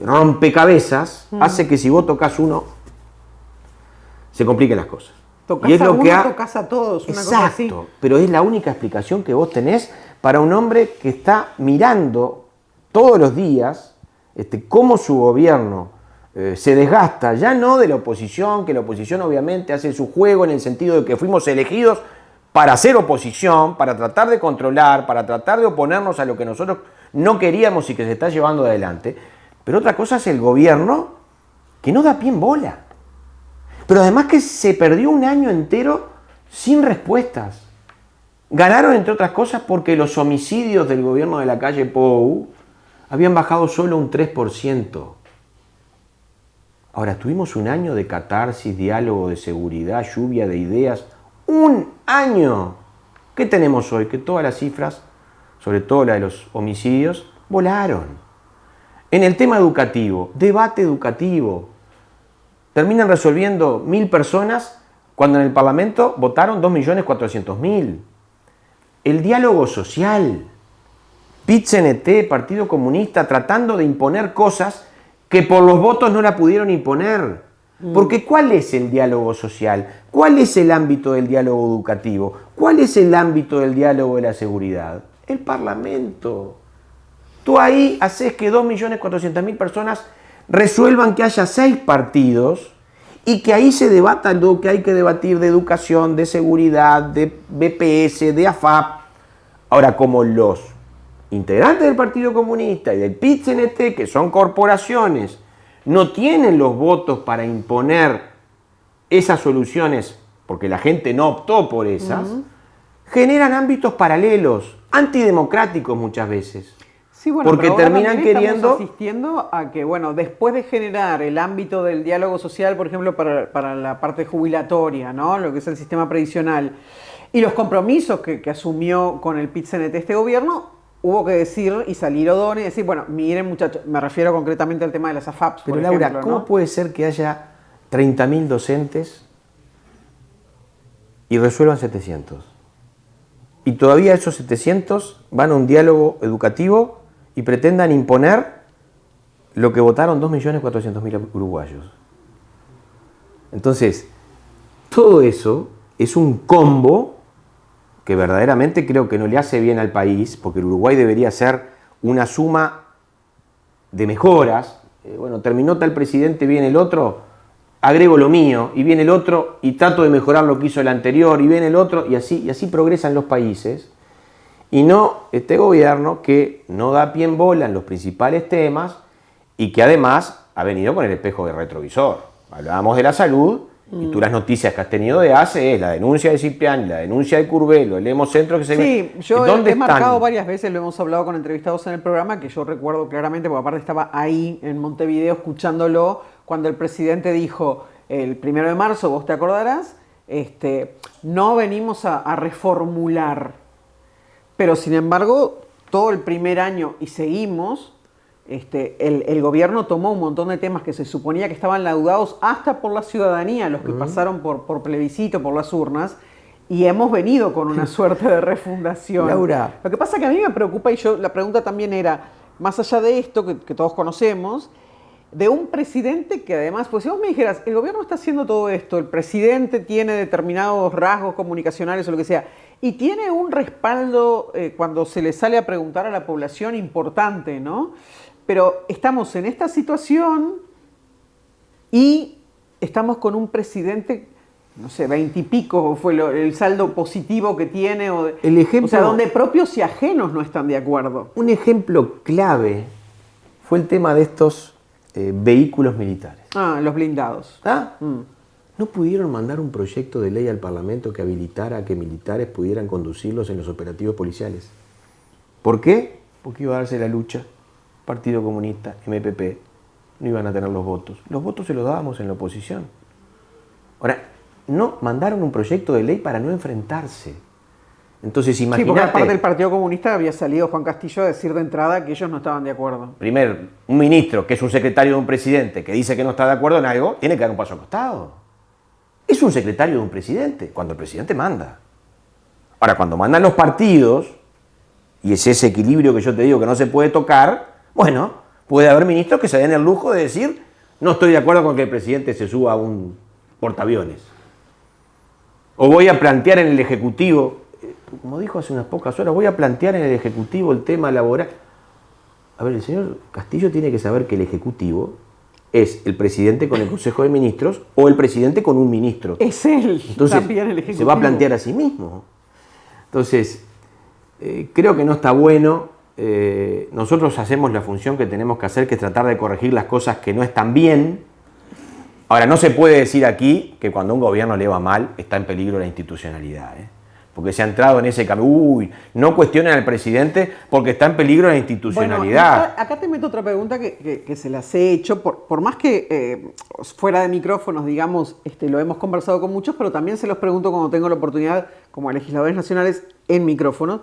rompecabezas hace que si vos tocas uno, se compliquen las cosas. Tocás y es a lo uno, que tocas a todos, una cosa así. Exacto, pero es la única explicación que vos tenés para un hombre que está mirando todos los días cómo su gobierno se desgasta, ya no de la oposición, que la oposición obviamente hace su juego en el sentido de que fuimos elegidos para hacer oposición, para tratar de controlar, para tratar de oponernos a lo que nosotros no queríamos y que se está llevando adelante. Pero otra cosa es el gobierno que no da pie en bola. Pero además que se perdió un año entero sin respuestas. Ganaron, entre otras cosas, porque los homicidios del gobierno de la calle Pou habían bajado solo un 3%. Ahora, tuvimos un año de catarsis, diálogo de seguridad, lluvia de ideas. ¡Un año! ¿Qué tenemos hoy? Que todas las cifras, sobre todo la de los homicidios, volaron. En el tema educativo, debate educativo. Terminan resolviendo 1.000 personas cuando en el Parlamento votaron 2.400.000. El diálogo social. PIT-CNT, Partido Comunista, tratando de imponer cosas que por los votos no la pudieron imponer. Porque ¿cuál es el diálogo social? ¿Cuál es el ámbito del diálogo educativo? ¿Cuál es el ámbito del diálogo de la seguridad? El Parlamento. Tú ahí haces que 2.400.000 personas resuelvan que haya 6 partidos y que ahí se debata lo que hay que debatir de educación, de seguridad, de BPS, de AFAP. Ahora, como los integrantes del Partido Comunista y del PIT-CNT, que son corporaciones, no tienen los votos para imponer esas soluciones, porque la gente no optó por esas, generan ámbitos paralelos, antidemocráticos muchas veces. Sí, bueno, porque pero ahora terminan también queriendo... estamos asistiendo a que, bueno, después de generar el ámbito del diálogo social, por ejemplo, para la parte jubilatoria, ¿no? Lo que es el sistema previsional, y los compromisos que asumió con el PIT-CNT este gobierno, hubo que decir y salir O'Donnell y decir, bueno, miren muchachos, me refiero concretamente al tema de las AFAPs, Pero por Laura, ejemplo, ¿cómo ¿no? puede ser que haya 30.000 docentes y resuelvan 700? Y todavía esos 700 van a un diálogo educativo y pretendan imponer lo que votaron 2.400.000 uruguayos. Entonces, todo eso es un combo que verdaderamente creo que no le hace bien al país, porque el Uruguay debería ser una suma de mejoras. Bueno, terminó tal presidente, viene el otro, agrego lo mío, y viene el otro y trato de mejorar lo que hizo el anterior, y viene el otro, y así progresan los países. Y no este gobierno que no da pie en bola en los principales temas y que además ha venido con el espejo de retrovisor. Hablábamos de la salud Y tú las noticias que has tenido de ACE es la denuncia de Cipriani, la denuncia de Curvelo, el Hemocentro que se ve. Sí, yo ¿Dónde he marcado están? varias veces, lo hemos hablado con entrevistados en el programa, que yo recuerdo claramente, porque aparte estaba ahí en Montevideo escuchándolo, cuando el presidente dijo el 1 de marzo, vos te acordarás, no venimos a reformular, pero sin embargo, todo el primer año y seguimos, el gobierno tomó un montón de temas que se suponía que estaban laudados hasta por la ciudadanía, los que pasaron por plebiscito, por las urnas, y hemos venido con una suerte de refundación. Laura. Lo que pasa que a mí me preocupa, y la pregunta también era, más allá de esto que todos conocemos, de un presidente que además, pues si vos me dijeras, el gobierno está haciendo todo esto, el presidente tiene determinados rasgos comunicacionales o lo que sea, y tiene un respaldo cuando se le sale a preguntar a la población importante, ¿no? Pero estamos en esta situación y estamos con un presidente, no sé, 20 y pico fue el saldo positivo que tiene, o sea, donde propios y ajenos no están de acuerdo. Un ejemplo clave fue el tema de estos vehículos militares. Los blindados. ¿No pudieron mandar un proyecto de ley al Parlamento que habilitara a que militares pudieran conducirlos en los operativos policiales? ¿Por qué? Porque iba a darse la lucha. Partido Comunista, MPP, no iban a tener los votos. Los votos se los dábamos en la oposición. Ahora, no mandaron un proyecto de ley para no enfrentarse. Entonces, imagínate... Sí, porque aparte del Partido Comunista había salido Juan Castillo a decir de entrada que ellos no estaban de acuerdo. Primero, un ministro que es un secretario de un presidente que dice que no está de acuerdo en algo, tiene que dar un paso al costado. Es un secretario de un presidente, cuando el presidente manda. Ahora, cuando mandan los partidos, y es ese equilibrio que yo te digo que no se puede tocar, bueno, puede haber ministros que se den el lujo de decir no estoy de acuerdo con que el presidente se suba a un portaaviones. O voy a plantear en el Ejecutivo, como dijo hace unas pocas horas, voy a plantear en el Ejecutivo el tema laboral. A ver, el señor Castillo tiene que saber que el Ejecutivo es el presidente con el Consejo de Ministros o el presidente con un ministro. Es él. Entonces, también el Ejecutivo. se va a plantear a sí mismo. Entonces, creo que no está bueno. Nosotros hacemos la función que tenemos que hacer, que es tratar de corregir las cosas que no están bien. Ahora, no se puede decir aquí que cuando un gobierno le va mal está en peligro la institucionalidad, porque se ha entrado en ese camino. No cuestionen al presidente porque está en peligro la institucionalidad. Bueno, acá te meto otra pregunta que se las he hecho, por más que fuera de micrófonos, digamos, lo hemos conversado con muchos, pero también se los pregunto cuando tengo la oportunidad, como a legisladores nacionales, en micrófonos.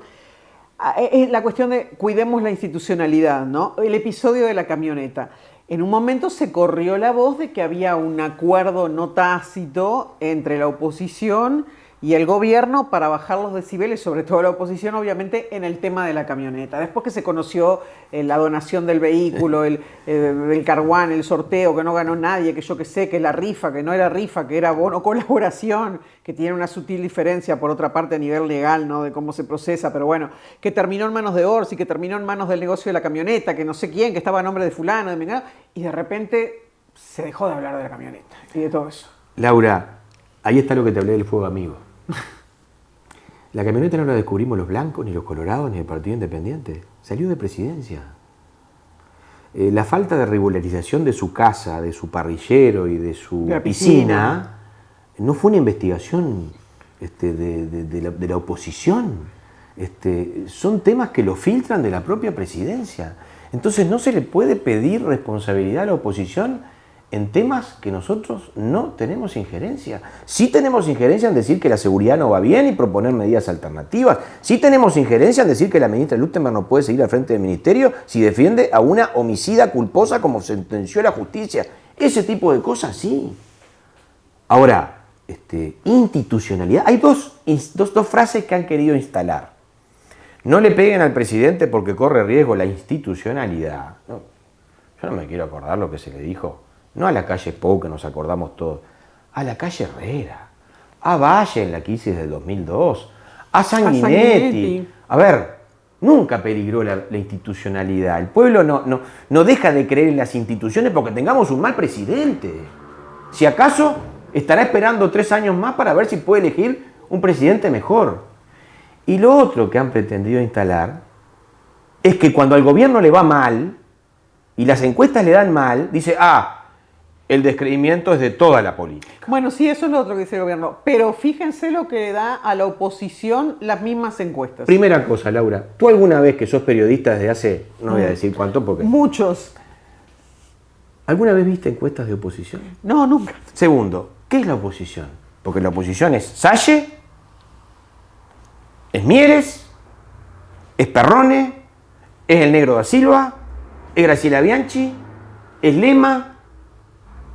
Es la cuestión de cuidemos la institucionalidad, ¿no? El episodio de la camioneta. En un momento se corrió la voz de que había un acuerdo no tácito entre la oposición y el gobierno para bajar los decibeles, sobre todo la oposición, obviamente, en el tema de la camioneta. Después que se conoció la donación del vehículo, el carguán, el sorteo, que no ganó nadie, que yo que sé, que la rifa, que no era rifa, que era bono colaboración, que tiene una sutil diferencia, por otra parte, a nivel legal, ¿no?, de cómo se procesa, pero bueno, que terminó en manos de Orsi, que terminó en manos del negocio de la camioneta, que no sé quién, que estaba a nombre de fulano, de mengano, y de repente se dejó de hablar de la camioneta y de todo eso. Laura, ahí está lo que te hablé del fuego amigo. La camioneta no la descubrimos los blancos, ni los colorados, ni el Partido Independiente. Salió de presidencia. La falta de regularización de su casa, de su parrillero y de su piscina no fue una investigación de la oposición. Son temas que lo filtran de la propia presidencia. Entonces no se le puede pedir responsabilidad a la oposición en temas que nosotros no tenemos injerencia. Sí tenemos injerencia en decir que la seguridad no va bien y proponer medidas alternativas. Sí tenemos injerencia en decir que la ministra Luttenberg no puede seguir al frente del ministerio si defiende a una homicida culposa como sentenció la justicia. Ese tipo de cosas sí. Ahora, institucionalidad. Hay dos frases que han querido instalar. No le peguen al presidente porque corre riesgo la institucionalidad. No, yo no me quiero acordar lo que se le dijo. No a la calle Pou, que nos acordamos todos, a la calle Herrera, a Valle en la crisis del 2002, a Sanguinetti. A ver, nunca peligró la institucionalidad. El pueblo no deja de creer en las instituciones porque tengamos un mal presidente. Si acaso estará esperando 3 años más para ver si puede elegir un presidente mejor. Y lo otro que han pretendido instalar es que cuando al gobierno le va mal y las encuestas le dan mal, dice, el descreimiento es de toda la política. Bueno, sí, eso es lo otro que dice el gobierno. Pero fíjense lo que da a la oposición las mismas encuestas. Primera cosa, Laura, ¿tú alguna vez que sos periodista desde hace, no voy a decir cuánto porque... Muchos. ¿Alguna vez viste encuestas de oposición? No, nunca. Segundo, ¿qué es la oposición? Porque la oposición es Salle, es Mieres, es Perrone, es el Negro da Silva, es Graciela Bianchi, es Lema.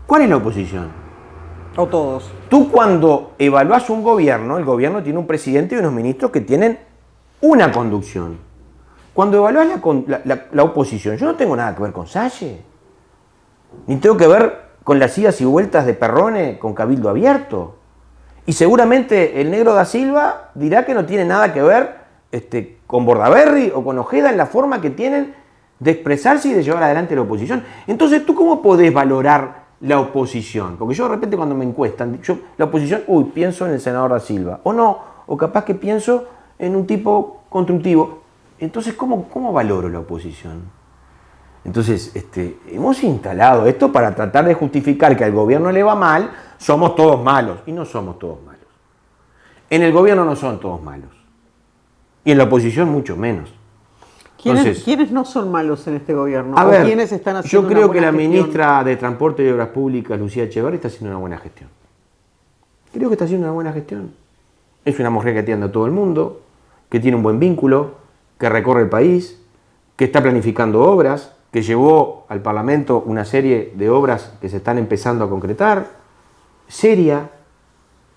¿Cuál es la oposición? O todos. Tú cuando evaluás un gobierno, el gobierno tiene un presidente y unos ministros que tienen una conducción. Cuando evaluás la oposición, yo no tengo nada que ver con Salle, ni tengo que ver con las idas y vueltas de Perrone con Cabildo Abierto. Y seguramente el Negro da Silva dirá que no tiene nada que ver con Bordaberry o con Ojeda en la forma que tienen de expresarse y de llevar adelante la oposición. Entonces, ¿tú cómo podés valorar la oposición? Porque yo de repente cuando me encuestan, la oposición, pienso en el senador da Silva, o no, o capaz que pienso en un tipo constructivo. Entonces, ¿cómo valoro la oposición? Entonces, hemos instalado esto para tratar de justificar que al gobierno le va mal, somos todos malos, y no somos todos malos. En el gobierno no son todos malos, y en la oposición mucho menos. ¿Quiénes no son malos en este gobierno? A ver, ¿quiénes están haciendo yo creo una que la buena gestión? ministra de Transporte y Obras Públicas, Lucía Echeverri, está haciendo una buena gestión. Creo que está haciendo una buena gestión. Es una mujer que atiende a todo el mundo, que tiene un buen vínculo, que recorre el país, que está planificando obras, que llevó al Parlamento una serie de obras que se están empezando a concretar. Seria.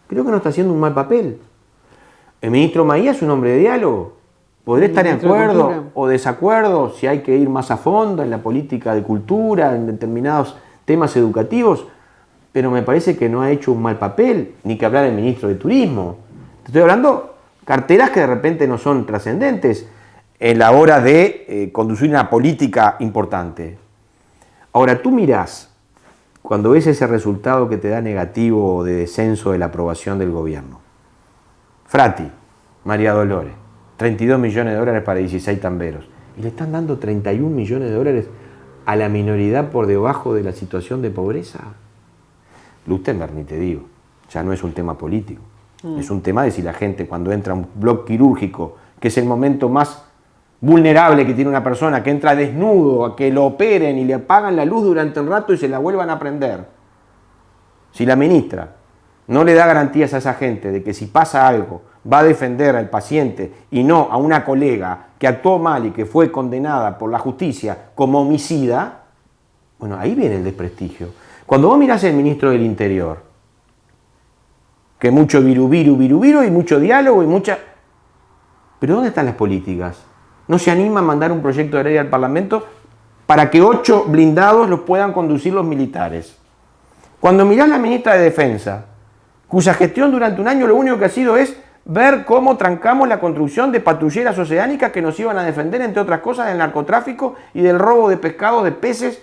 Creo que no está haciendo un mal papel. El ministro Maía es un hombre de diálogo. Podré estar de acuerdo o desacuerdo si hay que ir más a fondo en la política de cultura, en determinados temas educativos, pero me parece que no ha hecho un mal papel, ni que hablar el ministro de Turismo. Te estoy hablando carteras que de repente no son trascendentes en la hora de conducir una política importante. Ahora, tú mirás, cuando ves ese resultado que te da negativo o de descenso de la aprobación del gobierno. Frati, María Dolores, 32 millones de dólares para 16 tamberos. Y le están dando 31 millones de dólares a la minoridad por debajo de la situación de pobreza. Lustenberg, ni te digo, ya no es un tema político. Es un tema de si la gente cuando entra a un bloque quirúrgico, que es el momento más vulnerable que tiene una persona, que entra desnudo a que lo operen y le apagan la luz durante un rato y se la vuelvan a prender. Si la ministra no le da garantías a esa gente de que si pasa algo va a defender al paciente y no a una colega que actuó mal y que fue condenada por la justicia como homicida, bueno, ahí viene el desprestigio. Cuando vos mirás al ministro del Interior, que mucho viru y mucho diálogo y mucha... ¿Pero dónde están las políticas? No se anima a mandar un proyecto de ley al Parlamento para que 8 blindados los puedan conducir los militares. Cuando mirás la ministra de Defensa, cuya gestión durante un año lo único que ha sido es ver cómo trancamos la construcción de patrulleras oceánicas que nos iban a defender, entre otras cosas, del narcotráfico y del robo de pescado de peces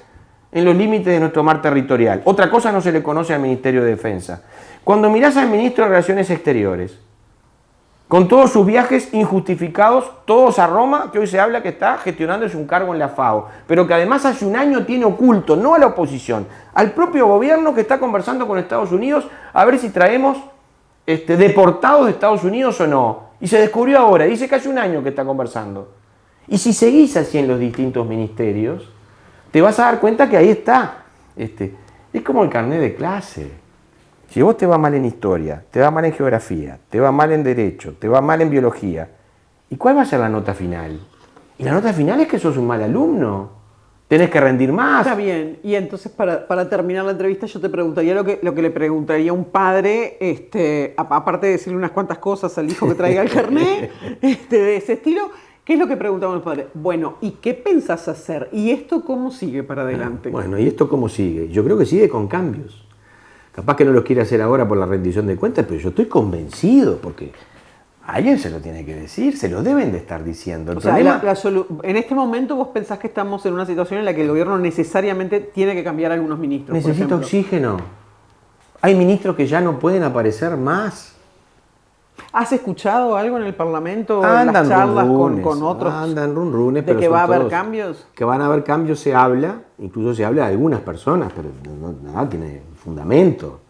en los límites de nuestro mar territorial. Otra cosa no se le conoce al Ministerio de Defensa. Cuando mirás al ministro de Relaciones Exteriores, con todos sus viajes injustificados, todos a Roma, que hoy se habla que está gestionándose un cargo en la FAO, pero que además hace un año tiene oculto, no a la oposición, al propio gobierno que está conversando con Estados Unidos a ver si traemos deportados de Estados Unidos o no. Y se descubrió ahora, dice que hace un año que está conversando. Y si seguís así en los distintos ministerios, te vas a dar cuenta que ahí está. Es como el carnet de clase. Si vos te va mal en historia, te va mal en geografía, te va mal en derecho, te va mal en biología, ¿y cuál va a ser la nota final? Y la nota final es que sos un mal alumno. Tenés que rendir más. Está bien. Y entonces, para terminar la entrevista, yo te preguntaría lo que le preguntaría a un padre, aparte de decirle unas cuantas cosas al hijo que traiga el carnet, de ese estilo, ¿qué es lo que preguntamos los padres? Bueno, ¿y qué pensás hacer? ¿Y esto cómo sigue para adelante? Bueno, ¿y esto cómo sigue? Yo creo que sigue con cambios. Capaz que no los quiere hacer ahora por la rendición de cuentas, pero yo estoy convencido, porque alguien se lo tiene que decir, se lo deben de estar diciendo. El problema... en este momento vos pensás que estamos en una situación en la que el gobierno necesariamente tiene que cambiar a algunos ministros. Necesita oxígeno. Hay ministros que ya no pueden aparecer más. ¿Has escuchado algo en el Parlamento, en Andan las charlas runrunes, con otros? Andan runrunes, ¿De pero que son va a haber todos- cambios? Que van a haber cambios se habla, incluso se habla de algunas personas, pero nada tiene fundamento.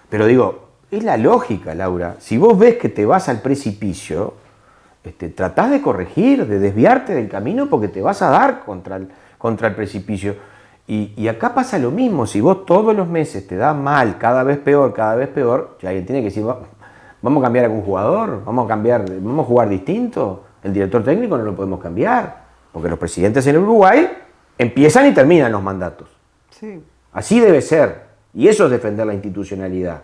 Pero digo, es la lógica, Laura. Si vos ves que te vas al precipicio, tratás de corregir, de desviarte del camino porque te vas a dar contra el precipicio. Y acá pasa lo mismo. Si vos todos los meses te da mal, cada vez peor, ya alguien tiene que decir, ¿vamos a cambiar algún jugador? ¿Vamos a jugar distinto? El director técnico no lo podemos cambiar, porque los presidentes en el Uruguay empiezan y terminan los mandatos. Sí. Así debe ser. Y eso es defender la institucionalidad.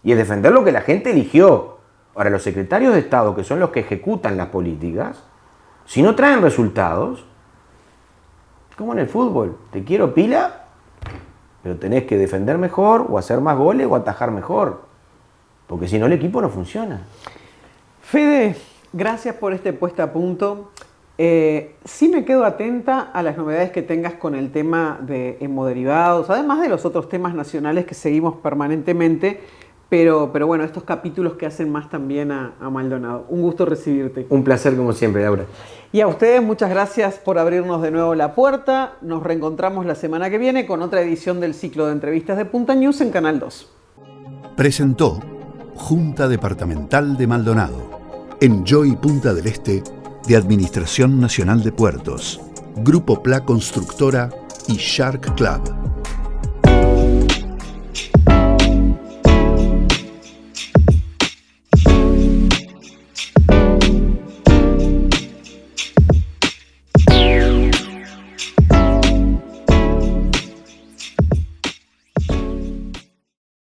Y es defender lo que la gente eligió. Ahora, los secretarios de Estado, que son los que ejecutan las políticas, si no traen resultados, como en el fútbol, te quiero pila, pero tenés que defender mejor, o hacer más goles, o atajar mejor. Porque si no, el equipo no funciona. Fede, gracias por este puesta a punto. Sí me quedo atenta a las novedades que tengas con el tema de hemoderivados, además de los otros temas nacionales que seguimos permanentemente, pero bueno, estos capítulos que hacen más también a Maldonado. Un gusto recibirte. Un placer como siempre, Laura. Y a ustedes muchas gracias por abrirnos de nuevo la puerta. Nos reencontramos la semana que viene con otra edición del ciclo de entrevistas de Punta News en Canal 2. Presentó Junta Departamental de Maldonado, en Joy Punta del Este, de Administración Nacional de Puertos, Grupo PLA Constructora y Shark Club.